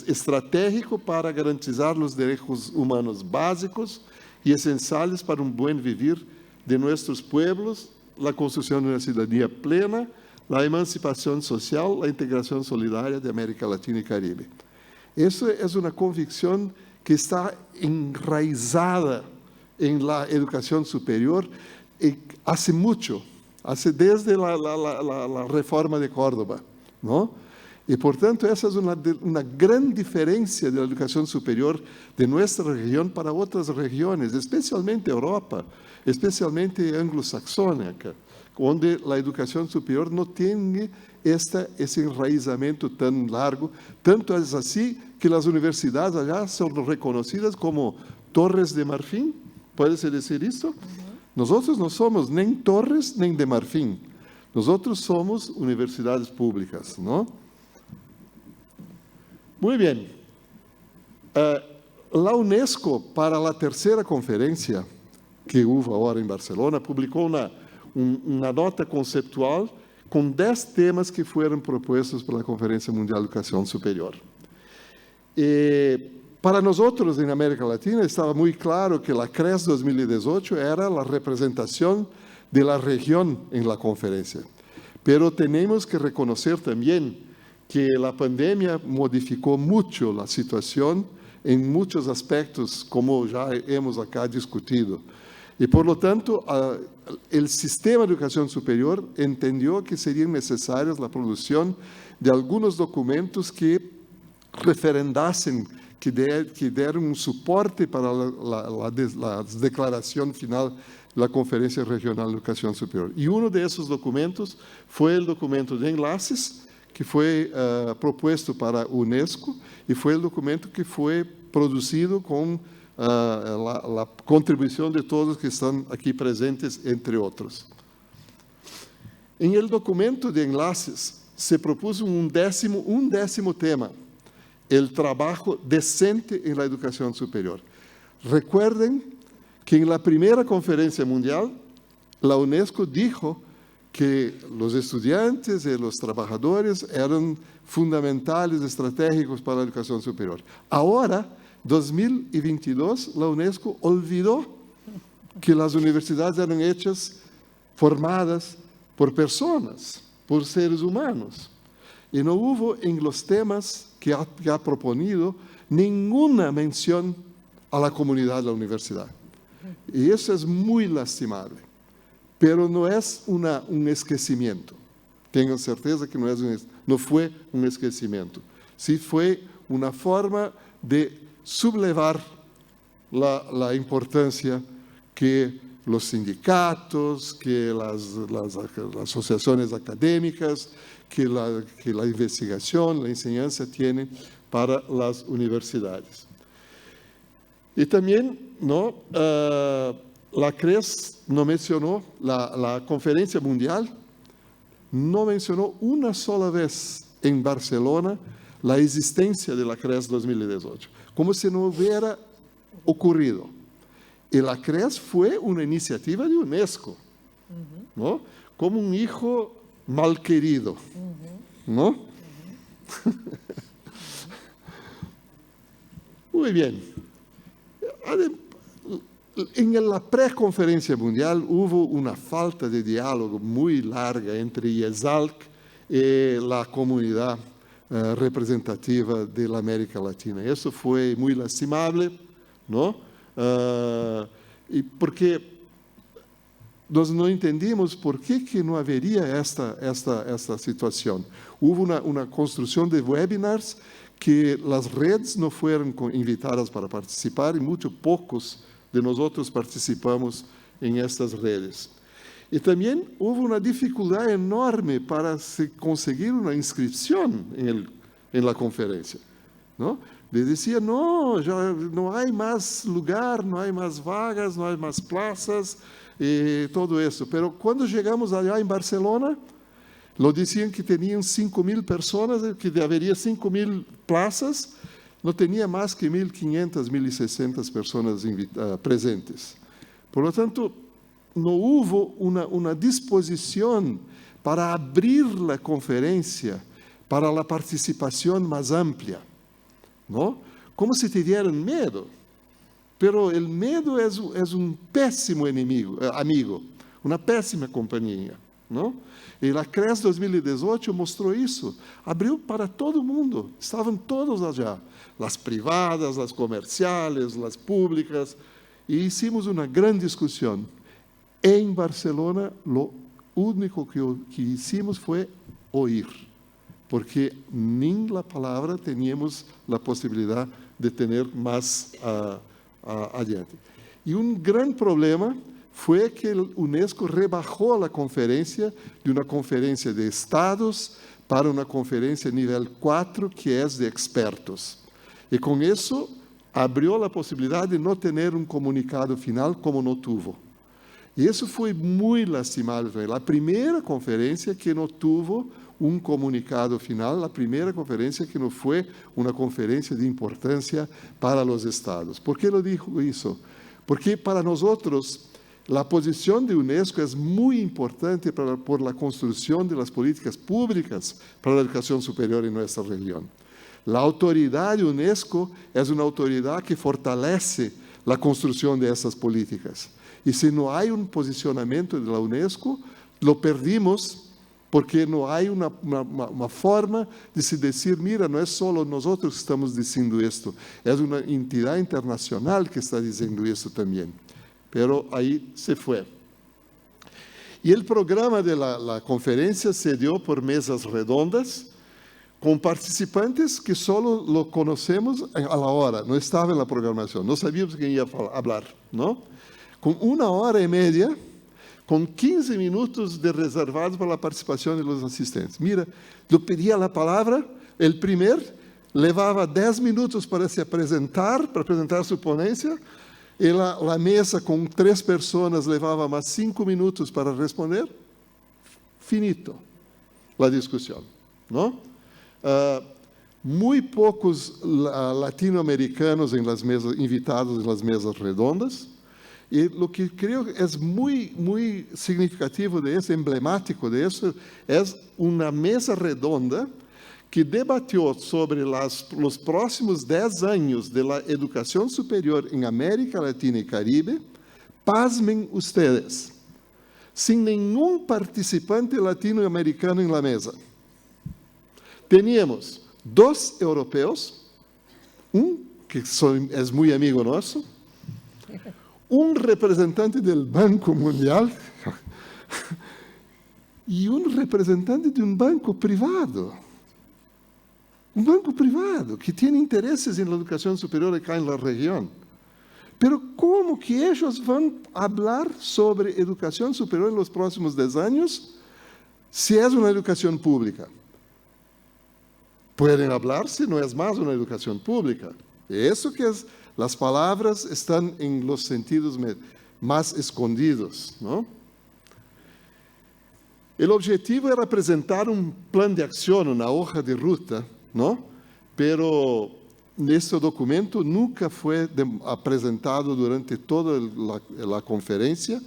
estratégico para garantizar los derechos humanos básicos y esenciales para un buen vivir de nuestros pueblos, la construcción de una ciudadanía plena, la emancipación social, la integración solidaria de América Latina y Caribe. Eso es una convicción que está enraizada en la educación superior hace mucho, desde la reforma de Córdoba, ¿no? Y por tanto, esa es una gran diferencia de la educación superior de nuestra región para otras regiones, especialmente Europa, especialmente anglosaxónica, donde la educación superior no tiene ese enraizamiento tan largo. Tanto es así que las universidades allá son reconocidas como Torres de Marfil. ¿Puede decir esto? Nosotros no somos ni Torres ni de Marfil. Nosotros somos universidades públicas, ¿no? Muy bien. La UNESCO, para la tercera conferencia que hubo ahora en Barcelona, publicó una nota conceptual con 10 temas que fueron propuestos para la Conferencia Mundial de Educación Superior. Para nosotros en América Latina estaba muy claro que la CRES 2018 era la representación de la región en la conferencia. Pero tenemos que reconocer también que la pandemia modificó mucho la situación en muchos aspectos, como ya hemos acá discutido. Y por lo tanto, el sistema de educación superior entendió que serían necesarias la producción de algunos documentos que referendasen, que dieran un soporte para la declaración final de la Conferencia Regional de Educación Superior. Y uno de esos documentos fue el documento de enlaces, que fue propuesto para UNESCO, y fue el documento que fue producido con la contribución de todos que están aquí presentes, entre otros. En el documento de enlaces se propuso un décimo tema, el trabajo decente en la educación superior. Recuerden que en la primera conferencia mundial, la UNESCO dijo que los estudiantes y los trabajadores eran fundamentales, estratégicos para la educación superior. Ahora, 2022, la UNESCO olvidó que las universidades eran hechas, formadas por personas, por seres humanos. Y no hubo en los temas que ha proponido ninguna mención a la comunidad de la universidad. Y eso es muy lastimable. Pero no es un esquecimiento. Tengan certeza que no fue un esquecimiento. Sí fue una forma de sublevar la importancia que los sindicatos, que las asociaciones académicas, que la investigación, la enseñanza tienen para las universidades. Y también, ¿no? La CRES no mencionó, la conferencia mundial no mencionó una sola vez en Barcelona la existencia de la CRES 2018, como si no hubiera ocurrido. Y la CRES fue una iniciativa de UNESCO, ¿no? Como un hijo mal querido, ¿no? Muy bien. En la preconferencia mundial hubo una falta de diálogo muy larga entre IESALC y la comunidad representativa de la América Latina. Eso fue muy lastimable, ¿no? Y porque nós não entendimos por que não haveria esta situação. Houve uma construção de webinars que as redes não foram invitadas para participar e muito poucos de nós outros participamos em estas redes. E também houve uma dificuldade enorme para se conseguir uma inscrição em la conferência, não? Le decía, no, ya no hay más lugar, no hay más vagas, no hay más plazas y todo eso. Pero cuando llegamos allá en Barcelona, lo decían que tenían 5.000 personas, que habería 5.000 plazas, no tenía más que 1.500, 1.600 personas presentes. Por lo tanto, no hubo una disposición para abrir la conferencia para la participación más amplia, ¿no? Como si tuvieran miedo. Pero el miedo es un pésimo amigo, una pésima compañía, ¿no? Y la CRES 2018 mostró eso. Abrió para todo el mundo. Estaban todos allá. Las privadas, las comerciales, las públicas. Y hicimos una gran discusión. En Barcelona, lo único que hicimos fue oír. Porque ni la palabra teníamos la posibilidad de tener más adiante. Y un gran problema fue que el UNESCO rebajó la conferencia de una conferencia de estados para una conferencia nivel 4 que es de expertos. Y con eso abrió la posibilidad de no tener un comunicado final como no tuvo. Y eso fue muy lastimable. La primera conferencia que no tuvo un comunicado final, la primera conferencia que no fue una conferencia de importancia para los estados. ¿Por qué lo dijo eso? Porque para nosotros la posición de UNESCO es muy importante por la construcción de las políticas públicas para la educación superior en nuestra región. La autoridad de UNESCO es una autoridad que fortalece la construcción de esas políticas. Y si no hay un posicionamiento de la UNESCO, lo perdimos porque no hay una forma de se decir, mira, no es solo nosotros que estamos diciendo esto, es una entidad internacional que está diciendo esto también. pero ahí se fue. Y el programa de la conferencia se dio por mesas redondas, con participantes que solo lo conocemos a la hora, no estaba en la programación, no sabíamos quién iba a hablar, ¿no? Con 1 hora y media, con 15 minutos reservados para la participación de los asistentes. Mira, yo pedía la palabra, el primer llevaba 10 minutos para presentar su ponencia, y la mesa con 3 personas llevaba más 5 minutos para responder, finito la discusión, ¿no? Muy pocos latinoamericanos invitados en las mesas redondas, y lo que creo es muy significativo de eso, emblemático de eso, es una mesa redonda que debatió sobre los próximos 10 años de la educación superior en América Latina y Caribe. Pasmen ustedes, sin ningún participante latinoamericano en la mesa. Teníamos 2 europeos, que es muy amigo nuestro, un representante del Banco Mundial y un representante de un banco privado. Un banco privado que tiene intereses en la educación superior acá en la región. Pero ¿cómo que ellos van a hablar sobre educación superior en los próximos 10 años si es una educación pública? Pueden hablar si no es más una educación pública. Eso que es, las palabras están en los sentidos más escondidos, ¿no? El objetivo era presentar un plan de acción, una hoja de ruta, ¿no? Pero este documento nunca fue presentado durante toda la conferencia,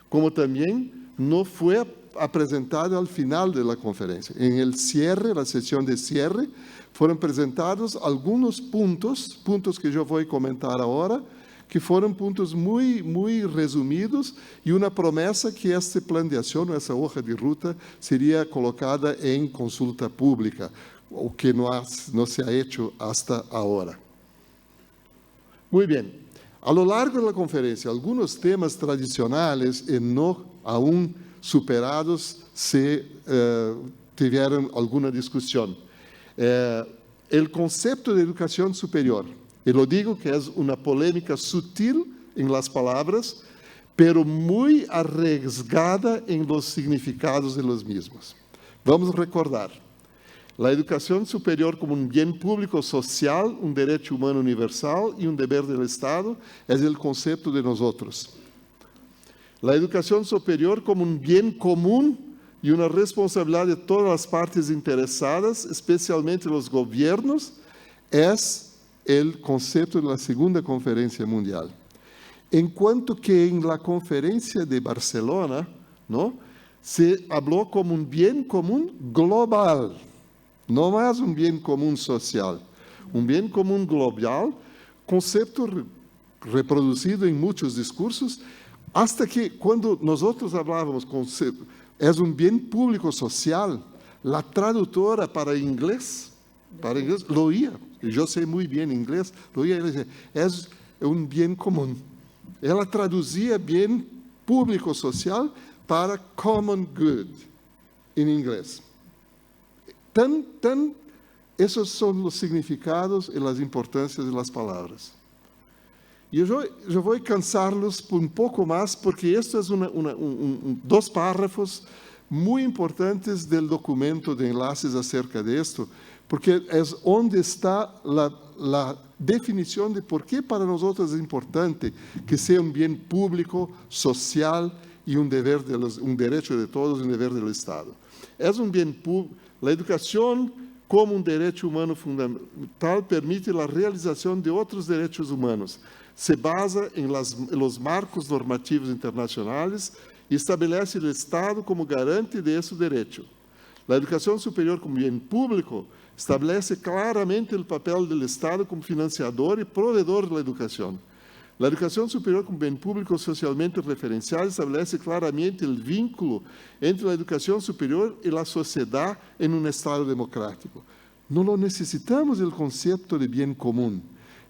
como también no fue presentado al final de la conferencia. En el cierre, la sesión de cierre, fueron presentados algunos puntos que yo voy a comentar ahora, que fueron puntos muy resumidos y una promesa que este plan de acción, esa hoja de ruta, sería colocada en consulta pública, o que no se ha hecho hasta ahora. Muy bien. A lo largo de la conferencia, algunos temas tradicionales y no aún superados tuvieron alguna discusión. El concepto de educación superior, y lo digo que es una polémica sutil en las palabras, pero muy arriesgada en los significados de los mismos. Vamos a recordar. La educación superior como un bien público social, un derecho humano universal y un deber del Estado es el concepto de nosotros. La educación superior como un bien común y una responsabilidad de todas las partes interesadas, especialmente los gobiernos, es el concepto de la segunda conferencia mundial. En cuanto que en la conferencia de Barcelona, ¿no?, se habló como un bien común global, no más un bien común social, un bien común global, concepto reproducido en muchos discursos, hasta que cuando nosotros hablábamos es un bien público social, la traductora para inglés lo oía, y yo sé muy bien inglés, lo oía y decía, es un bien común. Ella traducía bien público social para common good en inglés. Esos son los significados y las importancias de las palabras. Y yo voy a cansarlos un poco más porque esto es 2 párrafos muy importantes del documento de enlaces acerca de esto, porque es donde está la definición de por qué para nosotros es importante que sea un bien público, social y un derecho de todos y un deber del Estado. Es un bien público. La educación como un derecho humano fundamental permite la realización de otros derechos humanos. Se basa en los marcos normativos internacionales y establece el Estado como garante de ese derecho. La educación superior como bien público establece claramente el papel del Estado como financiador y proveedor de la educación. La educación superior como bien público socialmente referencial establece claramente el vínculo entre la educación superior y la sociedad en un Estado democrático. No lo necesitamos el concepto de bien común.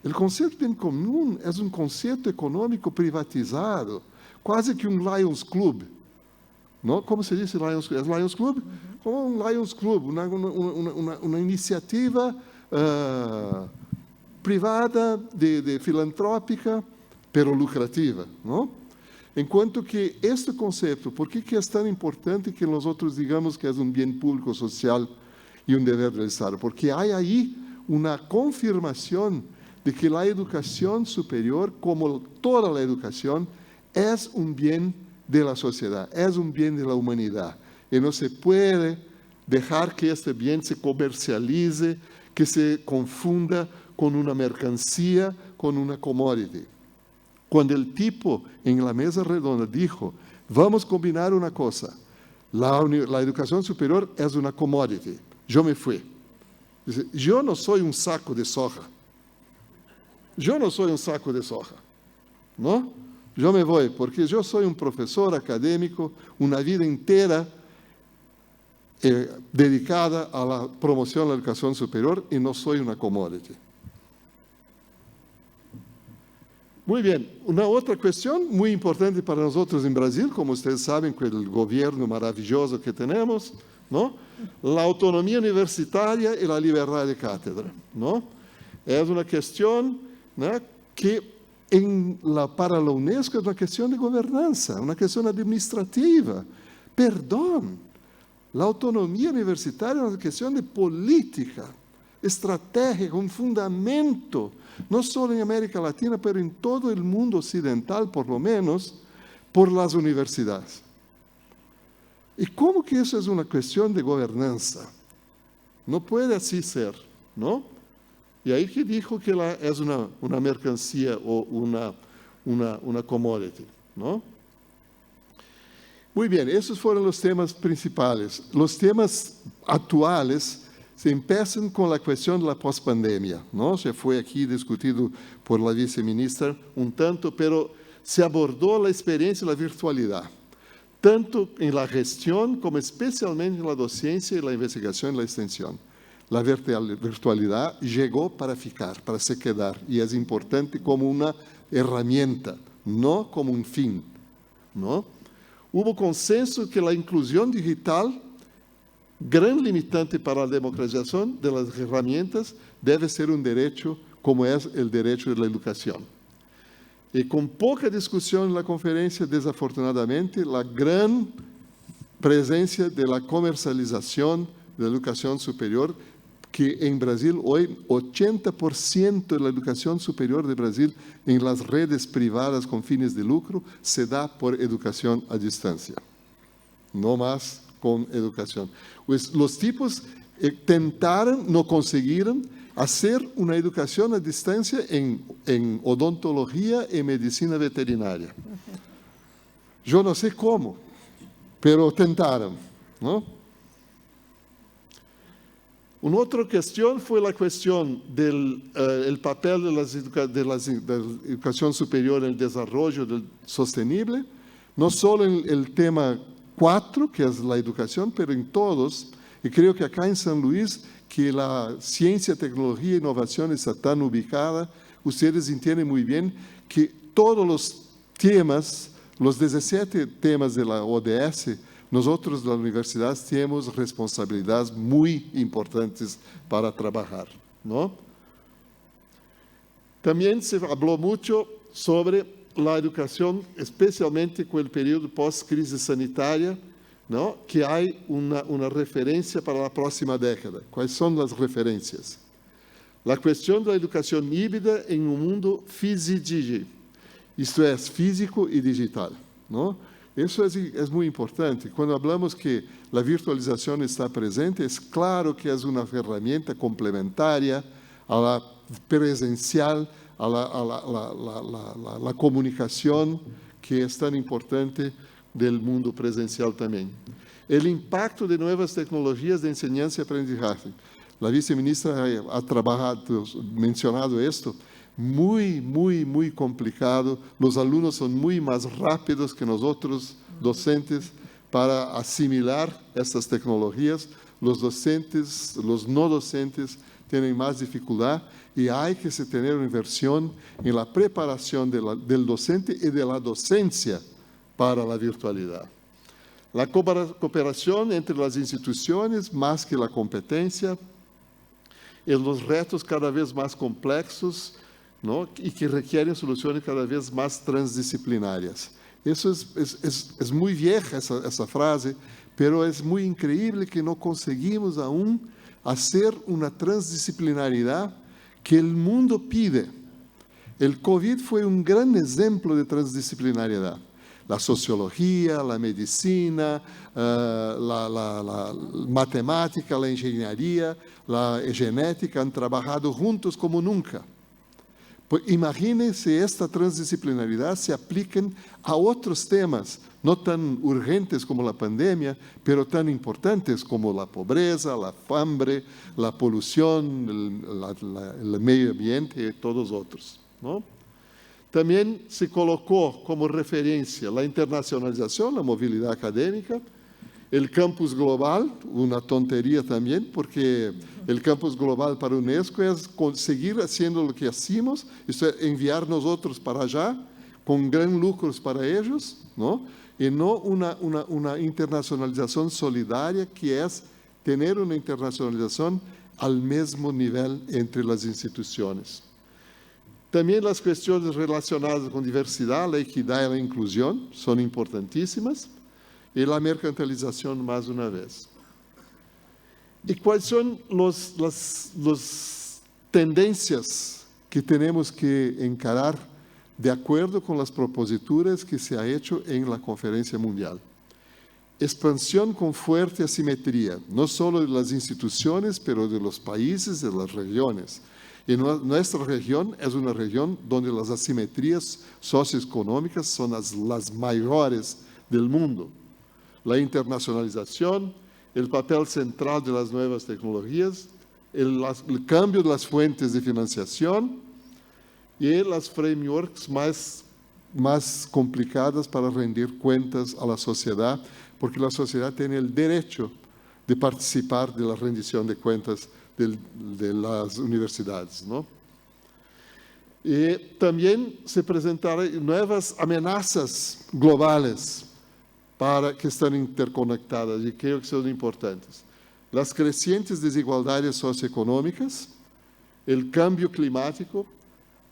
O conceito de bem comum é um conceito econômico privatizado, quase que um Lions Club. Não? Como se diz Lions Club? É Lions Club? Como um Lions Club, uma iniciativa privada, de filantrópica, pero lucrativa. Não? Enquanto que este conceito, por que é tão importante que nós outros digamos que é um bem público social e um dever do Estado? Porque há aí uma confirmação de que a educação superior, como toda a educação, é um bem de la sociedad, es un bien de la humanidad. Y no se puede dejar que este bien se comercialice, que se confunda con una mercancía, con una commodity. Cuando el tipo en la mesa redonda dijo, vamos a combinar una cosa, la educación superior es una commodity, yo me fui. Dice, yo no soy un saco de soja. Yo no soy un saco de soja. ¿No? Yo me voy, porque yo soy un profesor académico, una vida entera dedicada a la promoción de la educación superior y no soy una commodity. Muy bien, una otra cuestión muy importante para nosotros en Brasil, como ustedes saben, con el gobierno maravilloso que tenemos, ¿no? La autonomía universitaria y la libertad de cátedra, ¿no? Es una cuestión, ¿no?, que para la UNESCO es una cuestión de gobernanza, una cuestión administrativa. Perdón, la autonomía universitaria es una cuestión de política, estratégica, un fundamento, no solo en América Latina, pero en todo el mundo occidental, por lo menos, por las universidades. ¿Y cómo que eso es una cuestión de gobernanza? No puede así ser, ¿no? Y ahí que dijo que es una mercancía o una commodity, ¿no? Muy bien, esos fueron los temas principales. Los temas actuales se empiezan con la cuestión de la pospandemia, ¿no? Se fue aquí discutido por la viceministra un tanto, pero se abordó la experiencia de la virtualidad, tanto en la gestión como especialmente en la docencia y la investigación y la extensión. La virtualidad llegó para ficar, para se quedar, y es importante como una herramienta, no como un fin, ¿no? Hubo consenso que la inclusión digital, gran limitante para la democratización de las herramientas, debe ser un derecho como es el derecho de la educación. Y con poca discusión en la conferencia, desafortunadamente, la gran presencia de la comercialización de la educación superior, que en Brasil hoy 80% de la educación superior de Brasil en las redes privadas con fines de lucro se da por educación a distancia. No más con educación. Pues los tipos tentaron, no consiguieron hacer una educación a distancia en odontología y medicina veterinaria. Yo no sé cómo, pero tentaron, ¿no? Una otra cuestión fue la cuestión del papel de la educación superior en el desarrollo sostenible, no solo en el tema 4, que es la educación, pero en todos. Y creo que acá en San Luis, que la ciencia, tecnología e innovación está tan ubicada, ustedes entienden muy bien que todos los temas, los 17 temas de la ODS, nosotros, las universidades, tenemos responsabilidades muy importantes para trabajar, ¿no? También se habló mucho sobre la educación, especialmente con el periodo post-crisis sanitaria, ¿no?, que hay una referencia para la próxima década. ¿Cuáles son las referencias? La cuestión de la educación híbrida en un mundo físico, esto es, físico y digital, ¿no? Eso es muy importante. Cuando hablamos que la virtualización está presente, es claro que es una herramienta complementaria a la presencial, a la comunicación que es tan importante del mundo presencial también. El impacto de nuevas tecnologías de enseñanza y aprendizaje. La viceministra ha mencionado esto. Muy complicado. Los alumnos son muy más rápidos que nosotros, docentes, para asimilar estas tecnologías. Los docentes, los no docentes, tienen más dificultad. y hay que tener una inversión en la preparación del docente y de la docencia para la virtualidad. La cooperación entre las instituciones, más que la competencia, en los retos cada vez más complejos, ¿no? Y que requieren soluciones cada vez más transdisciplinarias. Eso es muy vieja esa frase, pero es muy increíble que no conseguimos aún hacer una transdisciplinaridad que el mundo pide. El COVID fue un gran ejemplo de transdisciplinariedad. La sociología, la medicina, la matemática, la ingeniería, la genética han trabajado juntos como nunca. Pues imagínense esta transdisciplinaridad se apliquen a otros temas, no tan urgentes como la pandemia, pero tan importantes como la pobreza, la hambre, la polución, el medio ambiente y todos otros, ¿no? También se colocó como referencia la internacionalización, la movilidad académica, el campus global, una tontería también, porque el campus global para UNESCO es seguir haciendo lo que hacemos, esto es enviar nosotros para allá, con gran lucros para ellos, ¿no? Y no una internacionalización solidaria, que es tener una internacionalización al mismo nivel entre las instituciones. También las cuestiones relacionadas con diversidad, la equidad y la inclusión son importantísimas, y la mercantilización más una vez. ¿Y cuáles son las tendencias que tenemos que encarar de acuerdo con las proposituras que se ha hecho en la Conferencia Mundial? Expansión con fuerte asimetría, no solo de las instituciones, pero de los países, de las regiones. Y nuestra región es una región donde las asimetrías socioeconómicas son las mayores del mundo. La internacionalización, el papel central de las nuevas tecnologías, el cambio de las fuentes de financiación y las frameworks más complicadas para rendir cuentas a la sociedad, porque la sociedad tiene el derecho de participar de la rendición de cuentas de las universidades, ¿no? Y también se presentarán nuevas amenazas globales que están interconectadas y creo que son importantes. Las crecientes desigualdades socioeconómicas, el cambio climático,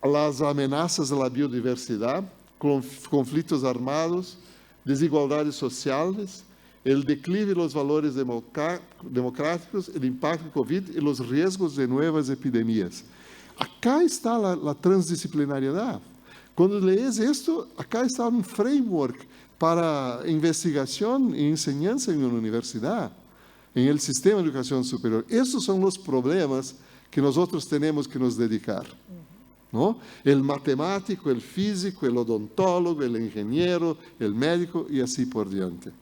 las amenazas a la biodiversidad, conflictos armados, desigualdades sociales, el declive de los valores democráticos, el impacto del COVID y los riesgos de nuevas epidemias. Acá está la transdisciplinariedad. Cuando lees esto, acá está un framework para investigación e enseñanza en una universidad, en el sistema de educación superior. Esos son los problemas que nosotros tenemos que nos dedicar, ¿no? El matemático, el físico, el odontólogo, el ingeniero, el médico y así por diante.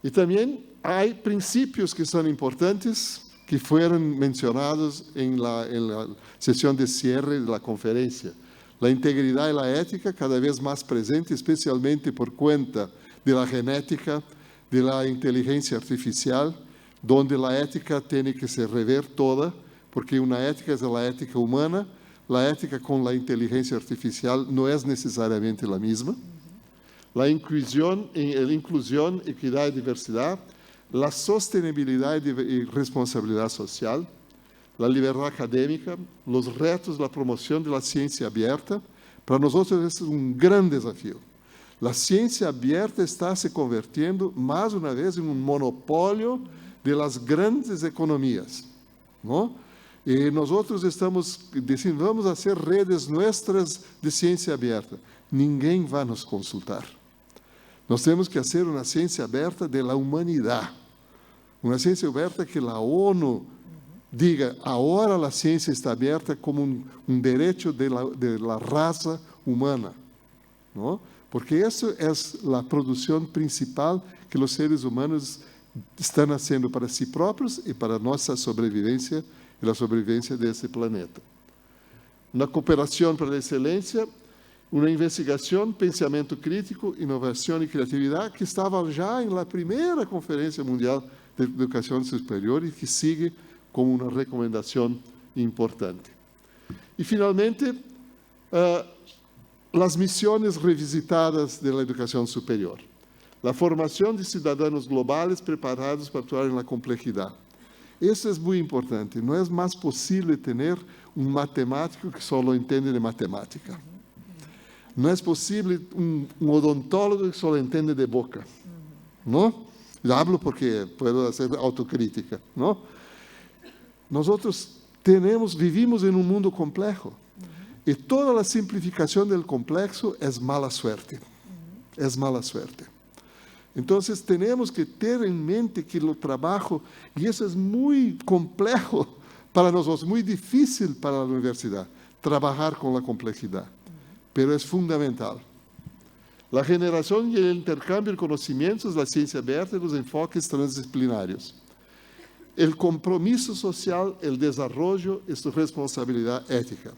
Y también hay principios que son importantes, que fueron mencionados en la sesión de cierre de la conferencia. La integridad y la ética cada vez más presente, especialmente por cuenta de la genética, de la inteligencia artificial, donde la ética tiene que se rever toda, porque una ética es la ética humana, la ética con la inteligencia artificial no es necesariamente la misma. La inclusión, equidad y diversidad, la sostenibilidad y responsabilidad social, la libertad académica, los retos de la promoción de la ciencia abierta. Para nosotros es un gran desafío. La ciencia abierta está se convirtiendo más una vez en un monopolio de las grandes economías, ¿no? Y nosotros estamos diciendo, vamos a hacer redes nuestras de ciencia abierta. Ninguém va a nos consultar. Nós temos que fazer uma ciência aberta de la humanidad. Uma ciência aberta que a ONU diga, agora a ciência está aberta como um direito de la raza humana, ¿no? Porque isso é a produção principal que os seres humanos estão fazendo para si próprios e para nossa sobrevivência e a sobrevivência desse planeta. Na cooperação para a excelência, uma investigação, pensamento crítico, inovação e criatividade que estava já na primeira Conferência Mundial de Educação Superior e que sigue como uma recomendação importante. Y finalmente, las misiones revisitadas de la educación superior. La formación de ciudadanos globales preparados para actuar en la complejidad. Eso es muy importante. No es más posible tener un matemático que solo entiende de matemática. No es posible un odontólogo que solo entiende de boca. ¿No? Yo hablo porque puedo hacer autocrítica. ¿No? Nosotros vivimos en un mundo complejo. Y toda la simplificación del complejo es mala suerte. Es mala suerte. Entonces tenemos que tener en mente que el trabajo, y eso es muy complejo para nosotros, muy difícil para la universidad, trabajar con la complejidad, pero es fundamental. La generación y el intercambio de conocimientos, la ciencia abierta y los enfoques transdisciplinarios. El compromiso social, el desarrollo y su responsabilidad ética.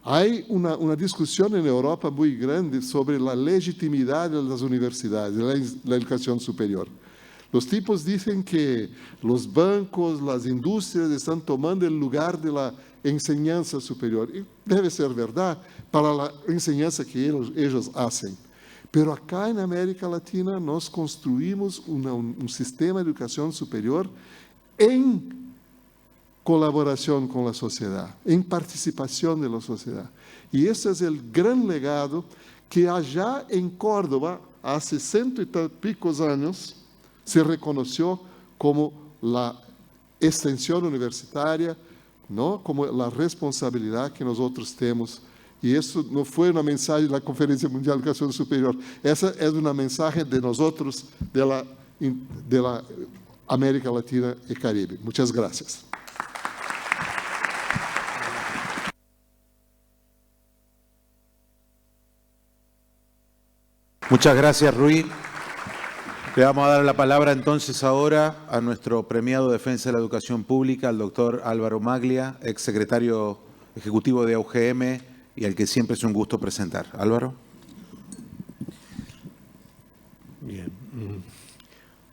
Hay una discusión en Europa muy grande sobre la legitimidad de las universidades, de la educación superior. Los tipos dicen que los bancos, las industrias están tomando el lugar de la enseñanza superior. Y debe ser verdad para la enseñanza que ellos hacen. Pero acá en América Latina nos construimos un sistema de educación superior en colaboración con la sociedad, en participación de la sociedad. Y ese es el gran legado que allá en Córdoba, hace 100 y pico años, se reconoció como la extensión universitaria, ¿no? Como la responsabilidad que nosotros tenemos. Y eso no fue una mensaje de la Conferencia Mundial de Educación Superior, esa es una mensaje de nosotros, de la América Latina y Caribe. Muchas gracias. Muchas gracias, Rui. Le vamos a dar la palabra entonces ahora a nuestro premiado de Defensa de la Educación Pública, al doctor Álvaro Maglia, exsecretario ejecutivo de UGM y al que siempre es un gusto presentar. Álvaro. Bien.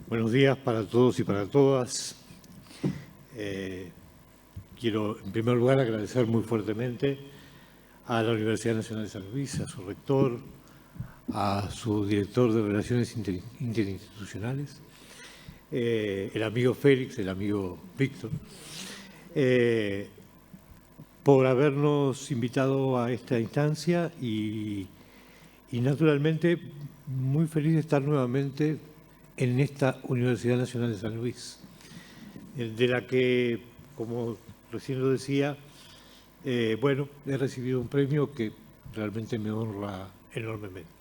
Buenos días para todos y para todas. Quiero, en primer lugar, agradecer muy fuertemente a la Universidad Nacional de San Luis, a su rector, a su director de Relaciones Interinstitucionales, el amigo Félix, el amigo Víctor, por habernos invitado a esta instancia y naturalmente muy feliz de estar nuevamente en esta Universidad Nacional de San Luis, de la que, como recién lo decía, bueno, he recibido un premio que realmente me honra enormemente.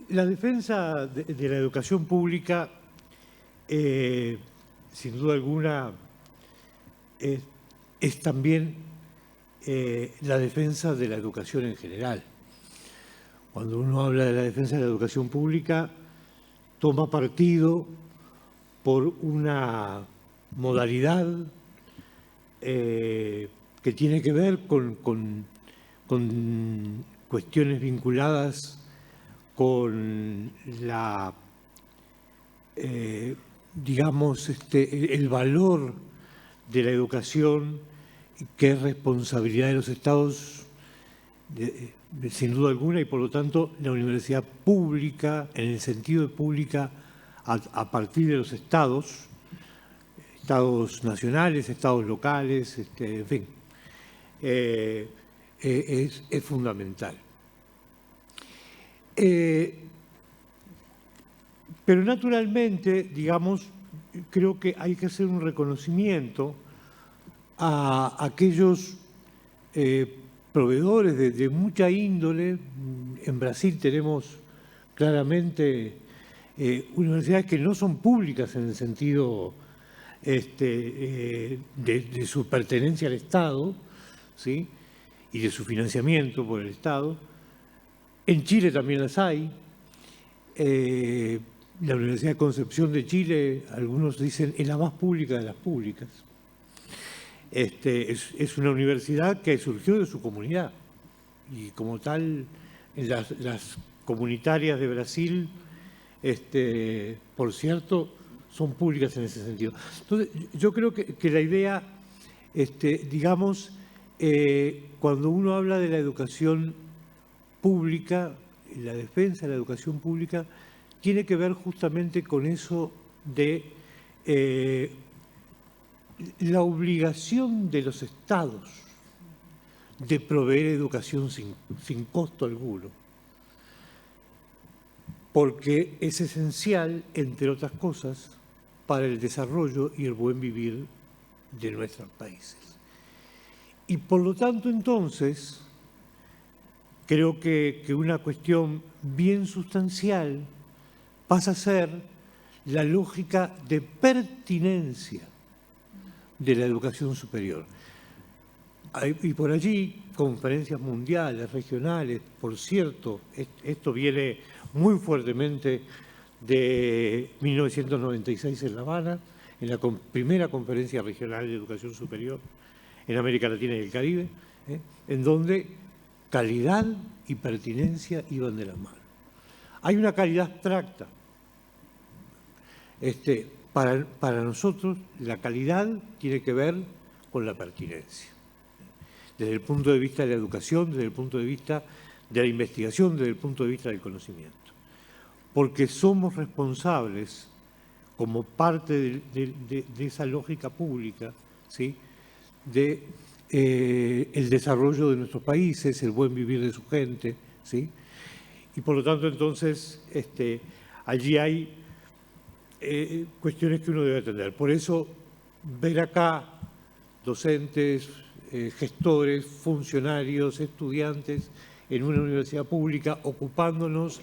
La defensa de la educación pública, sin duda alguna, es también la defensa de la educación en general. Cuando uno habla de la defensa de la educación pública, toma partido por una modalidad que tiene que ver con cuestiones vinculadas con la, digamos, el valor de la educación, que es responsabilidad de los estados, sin duda alguna, y por lo tanto la universidad pública, en el sentido de pública, a partir de los estados nacionales, estados locales, en fin, es fundamental. Pero naturalmente, digamos, creo que hay que hacer un reconocimiento a aquellos proveedores de mucha índole. En Brasil tenemos claramente universidades que no son públicas en el sentido de su pertenencia al Estado, ¿sí? Y de su financiamiento por el Estado. En Chile también las hay. La Universidad de Concepción de Chile, algunos dicen, es la más pública de las públicas. Es una universidad que surgió de su comunidad y como tal, las comunitarias de Brasil, por cierto, son públicas en ese sentido. Entonces, yo creo que la idea, digamos, cuando uno habla de la educación pública, la defensa de la educación pública, tiene que ver justamente con eso de la obligación de los estados de proveer educación sin costo alguno, porque es esencial, entre otras cosas, para el desarrollo y el buen vivir de nuestros países. Y por lo tanto, entonces, creo que una cuestión bien sustancial pasa a ser la lógica de pertinencia de la educación superior. Y por allí, conferencias mundiales, regionales, por cierto, esto viene muy fuertemente de 1996 en La Habana, en la primera conferencia regional de educación superior en América Latina y el Caribe, en donde calidad y pertinencia iban de la mano. Hay una calidad abstracta. Para nosotros, la calidad tiene que ver con la pertinencia. Desde el punto de vista de la educación, desde el punto de vista de la investigación, desde el punto de vista del conocimiento. Porque somos responsables, como parte de esa lógica pública, ¿sí?, de el desarrollo de nuestros países, el buen vivir de su gente, ¿sí? Y por lo tanto, entonces, allí hay cuestiones que uno debe atender. Por eso, ver acá docentes, gestores, funcionarios, estudiantes en una universidad pública ocupándonos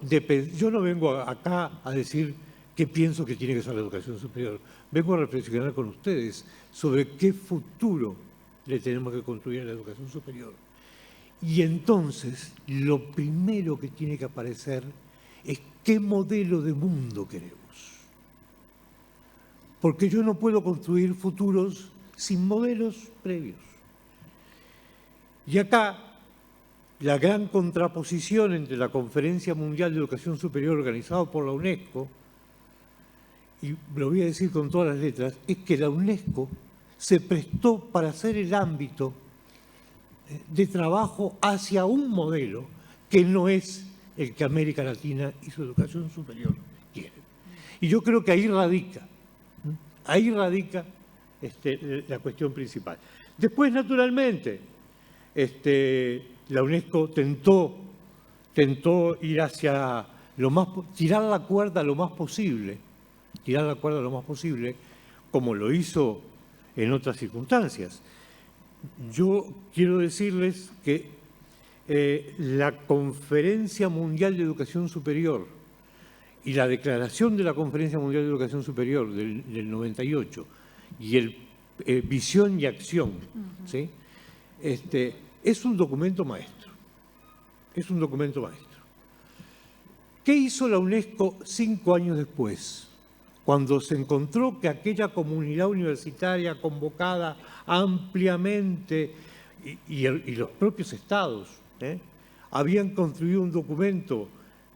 de... Yo no vengo acá a decir qué pienso que tiene que ser la educación superior. Vengo a reflexionar con ustedes sobre qué futuro le tenemos que construir a la educación superior. Y entonces, lo primero que tiene que aparecer es qué modelo de mundo queremos. Porque yo no puedo construir futuros sin modelos previos. Y acá, la gran contraposición entre la Conferencia Mundial de Educación Superior organizada por la UNESCO, y lo voy a decir con todas las letras, es que la UNESCO se prestó para hacer el ámbito de trabajo hacia un modelo que no es el que América Latina y su educación superior quieren. Y yo creo que ahí radica la cuestión principal. Después, naturalmente, la UNESCO tentó ir hacia tirar la cuerda lo más posible, como lo hizo en otras circunstancias. Yo quiero decirles que la Conferencia Mundial de Educación Superior y la declaración de la Conferencia Mundial de Educación Superior del 98 y el Visión y Acción, ¿sí?, es un documento maestro. Es un documento maestro. ¿Qué hizo la UNESCO 5 años después? Cuando se encontró que aquella comunidad universitaria convocada ampliamente y los propios estados habían construido un documento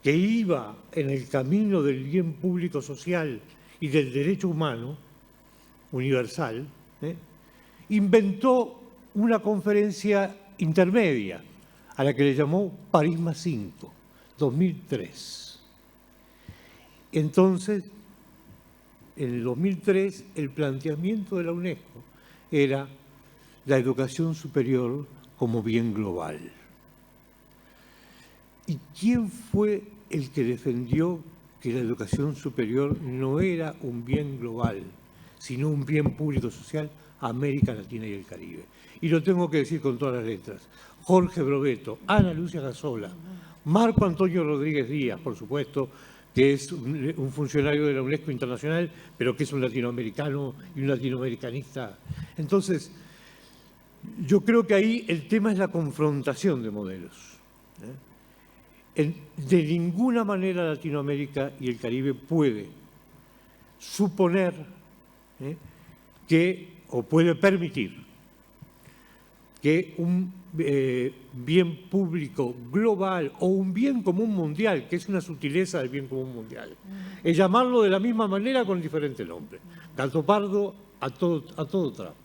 que iba en el camino del bien público social y del derecho humano universal, inventó una conferencia intermedia a la que le llamó París+5, 2003. Entonces, en el 2003, el planteamiento de la UNESCO era la educación superior como bien global. ¿Y quién fue el que defendió que la educación superior no era un bien global, sino un bien público social? América Latina y el Caribe. Y lo tengo que decir con todas las letras. Jorge Brovetto, Ana Lucia Gazola, Marco Antonio Rodríguez Díaz, por supuesto, que es un funcionario de la UNESCO Internacional, pero que es un latinoamericano y un latinoamericanista. Entonces, yo creo que ahí el tema es la confrontación de modelos. De ninguna manera Latinoamérica y el Caribe puede suponer que, o puede permitir, que un bien público global o un bien común mundial, que es una sutileza del bien común mundial, es llamarlo de la misma manera con diferente nombre. Gato pardo a todo trapo.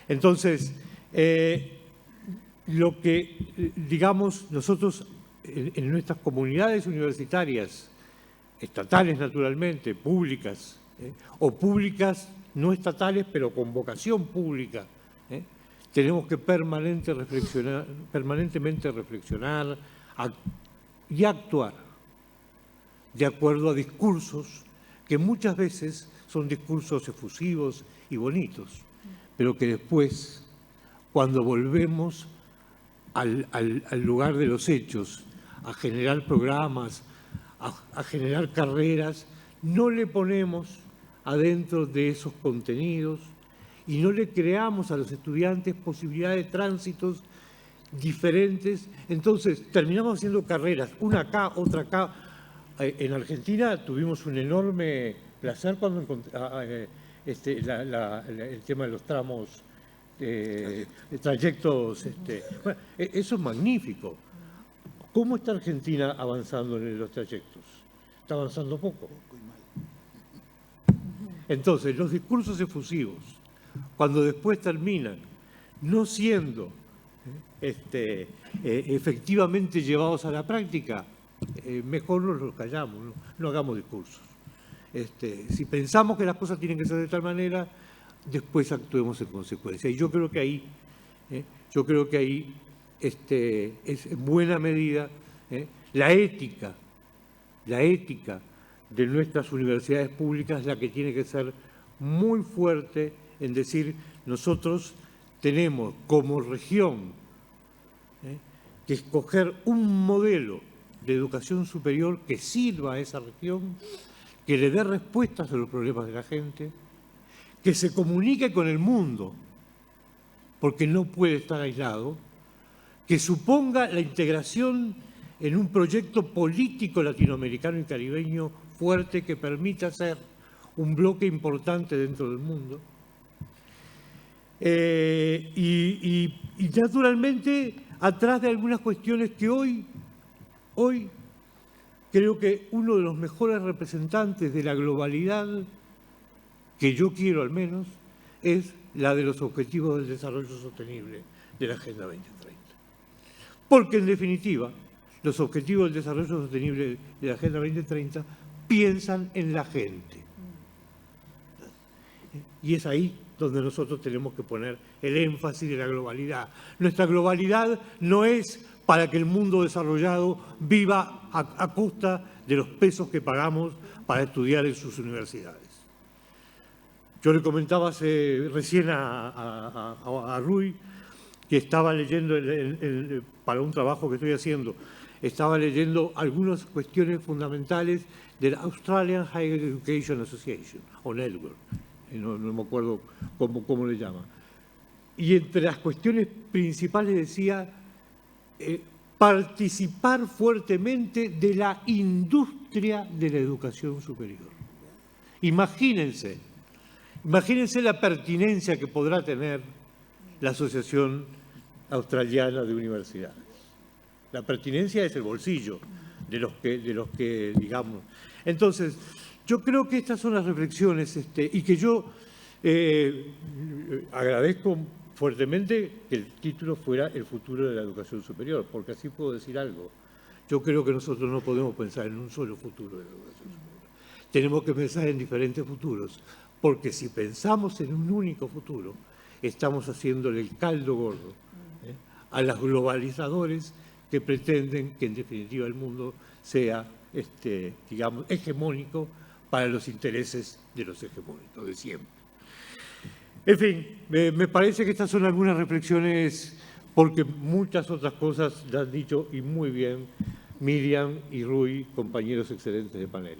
Entonces, lo que, digamos, nosotros en nuestras comunidades universitarias, estatales naturalmente, públicas, o públicas no estatales, pero con vocación pública, tenemos que permanentemente reflexionar y actuar de acuerdo a discursos que muchas veces son discursos efusivos y bonitos, pero que después, cuando volvemos al lugar de los hechos, a generar programas, a generar carreras, no le ponemos adentro de esos contenidos y no le creamos a los estudiantes posibilidades de tránsitos diferentes. Entonces, terminamos haciendo carreras, una acá, otra acá. En Argentina tuvimos un enorme placer cuando el tema de los tramos, trayectos. Bueno, eso es magnífico. ¿Cómo está Argentina avanzando en los trayectos? Está avanzando poco. Entonces, los discursos efusivos, cuando después terminan no siendo efectivamente llevados a la práctica, mejor nos los callamos, no hagamos discursos. Si pensamos que las cosas tienen que ser de tal manera, después actuemos en consecuencia. Y yo creo que ahí, es en buena medida la ética de nuestras universidades públicas la que tiene que ser muy fuerte en decir, nosotros tenemos como región que escoger un modelo de educación superior que sirva a esa región, que le dé respuestas a los problemas de la gente, que se comunique con el mundo, porque no puede estar aislado, que suponga la integración en un proyecto político latinoamericano y caribeño fuerte que permita ser un bloque importante dentro del mundo. Y naturalmente, atrás de algunas cuestiones que hoy creo que uno de los mejores representantes de la globalidad, que yo quiero al menos, es la de los Objetivos del Desarrollo Sostenible de la Agenda 2030. Porque, en definitiva, los Objetivos del Desarrollo Sostenible de la Agenda 2030 piensan en la gente. Y es ahí donde nosotros tenemos que poner el énfasis de la globalidad. Nuestra globalidad no es para que el mundo desarrollado viva a costa de los pesos que pagamos para estudiar en sus universidades. Yo le comentaba recién a Rui que estaba leyendo, para un trabajo que estoy haciendo, estaba leyendo algunas cuestiones fundamentales de la Australian Higher Education Association, o Network, no me acuerdo cómo le llama. Y entre las cuestiones principales decía participar fuertemente de la industria de la educación superior. Imagínense la pertinencia que podrá tener la Asociación Australiana de Universidades. La pertinencia es el bolsillo de los que digamos. Entonces, yo creo que estas son las reflexiones y que yo agradezco fuertemente que el título fuera El futuro de la educación superior, porque así puedo decir algo. Yo creo que nosotros no podemos pensar en un solo futuro de la educación superior. Tenemos que pensar en diferentes futuros, porque si pensamos en un único futuro, estamos haciéndole el caldo gordo a los globalizadores que pretenden que en definitiva el mundo sea, digamos, hegemónico para los intereses de los hegemónicos de siempre. En fin, me parece que estas son algunas reflexiones, porque muchas otras cosas las han dicho y muy bien Miriam y Rui, compañeros excelentes de panel.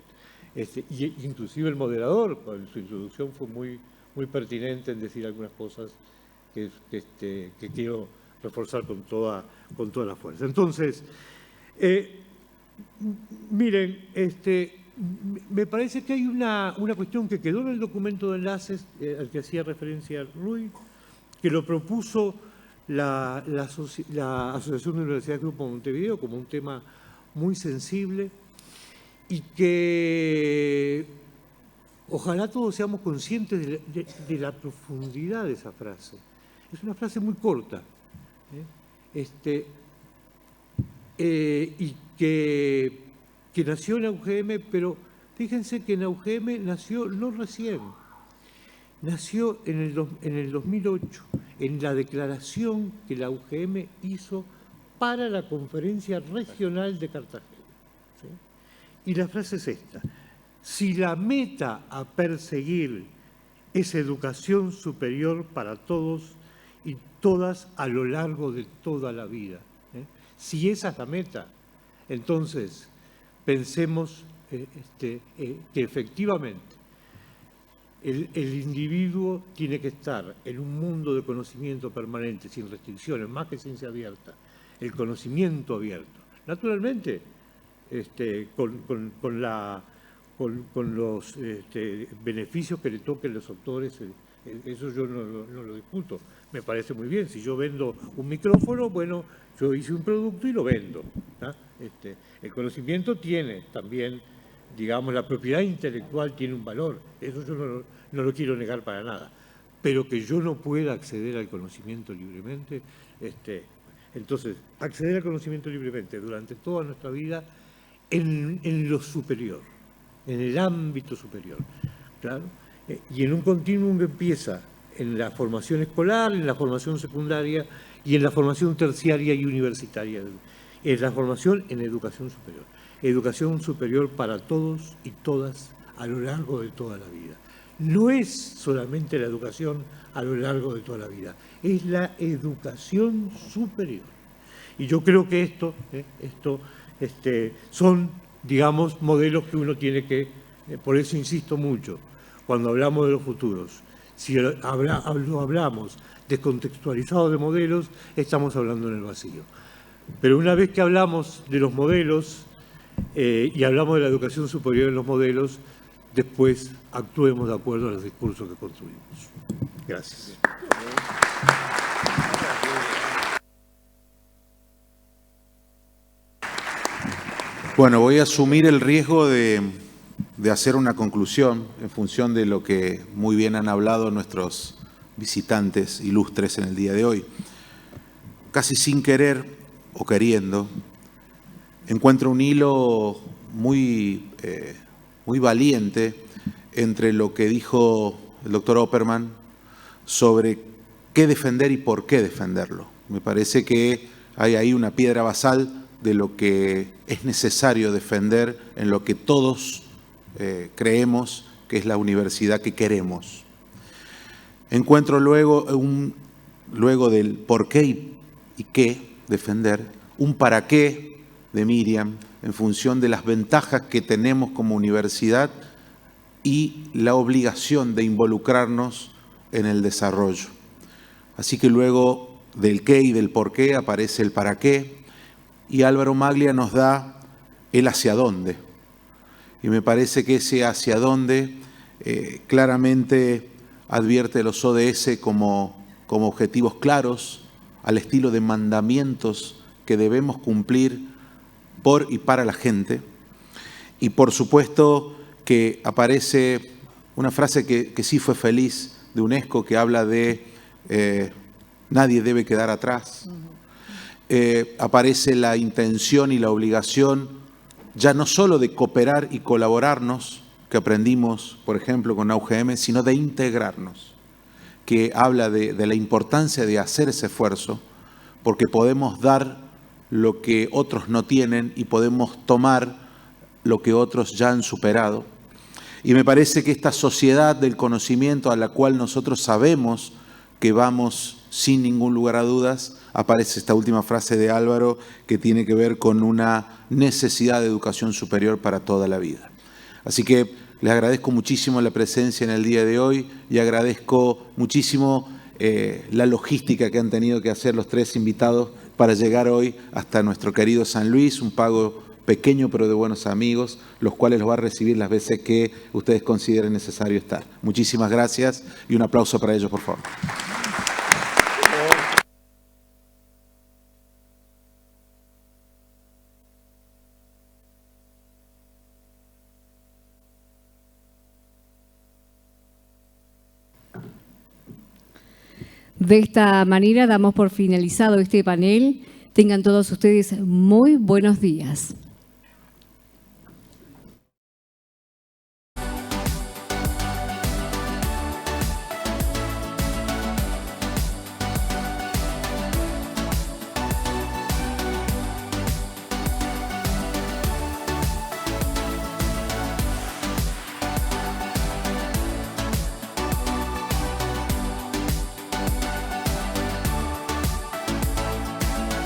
Y inclusive el moderador, en su introducción, fue muy pertinente en decir algunas cosas que quiero reforzar con toda la fuerza. Entonces, miren, me parece que hay una cuestión que quedó en el documento de enlaces al que hacía referencia Rui, que lo propuso la Asociación de Universidades Grupo Montevideo como un tema muy sensible y que ojalá todos seamos conscientes de la profundidad de esa frase. Es una frase muy corta, y que nació en la UGM, pero fíjense que en la UGM nació no recién, nació en el 2008, en la declaración que la UGM hizo para la Conferencia Regional de Cartagena. ¿Sí? Y la frase es esta: si la meta a perseguir es educación superior para todos y todas a lo largo de toda la vida, si esa es la meta, entonces pensemos que efectivamente el individuo tiene que estar en un mundo de conocimiento permanente, sin restricciones, más que ciencia abierta, el conocimiento abierto. Naturalmente, con los beneficios que le toquen los autores, eso yo no lo discuto. Me parece muy bien. Si yo vendo un micrófono, bueno, yo hice un producto y lo vendo, ¿no? El conocimiento tiene también, digamos, la propiedad intelectual tiene un valor. Eso yo no lo quiero negar para nada. Pero que yo no pueda acceder al conocimiento libremente, entonces, acceder al conocimiento libremente durante toda nuestra vida en lo superior, en el ámbito superior, ¿claro? Y en un continuum que empieza en la formación escolar, en la formación secundaria y en la formación terciaria y universitaria, en la formación en educación superior. Educación superior para todos y todas a lo largo de toda la vida. No es solamente la educación a lo largo de toda la vida, es la educación superior. Y yo creo que esto son, digamos, modelos que uno tiene que, por eso insisto mucho, cuando hablamos de los futuros, si hablamos descontextualizados de modelos, estamos hablando en el vacío. Pero una vez que hablamos de los modelos y hablamos de la educación superior en los modelos, después actuemos de acuerdo a los discursos que construimos. Gracias. Bueno, voy a asumir el riesgo de hacer una conclusión en función de lo que muy bien han hablado nuestros visitantes ilustres en el día de hoy. Casi sin querer o queriendo, encuentro un hilo muy valiente entre lo que dijo el doctor Opperman sobre qué defender y por qué defenderlo. Me parece que hay ahí una piedra basal de lo que es necesario defender en lo que todos creemos que es la universidad que queremos. Encuentro luego del por qué y qué defender, un para qué de Miriam en función de las ventajas que tenemos como universidad y la obligación de involucrarnos en el desarrollo. Así que luego del qué y del por qué aparece el para qué, y Álvaro Maglia nos da el hacia dónde. Y me parece que ese hacia dónde claramente advierte los ODS como objetivos claros, al estilo de mandamientos que debemos cumplir por y para la gente. Y por supuesto que aparece una frase que sí fue feliz de UNESCO, que habla de nadie debe quedar atrás. Aparece la intención y la obligación ya no solo de cooperar y colaborarnos, que aprendimos, por ejemplo, con la UGM, sino de integrarnos, que habla de la importancia de hacer ese esfuerzo, porque podemos dar lo que otros no tienen y podemos tomar lo que otros ya han superado. Y me parece que esta sociedad del conocimiento a la cual nosotros sabemos que vamos sin ningún lugar a dudas, aparece esta última frase de Álvaro que tiene que ver con una necesidad de educación superior para toda la vida. Así que les agradezco muchísimo la presencia en el día de hoy y agradezco muchísimo la logística que han tenido que hacer los tres invitados para llegar hoy hasta nuestro querido San Luis, un pago pequeño pero de buenos amigos, los cuales los va a recibir las veces que ustedes consideren necesario estar. Muchísimas gracias y un aplauso para ellos, por favor. De esta manera damos por finalizado este panel. Tengan todos ustedes muy buenos días.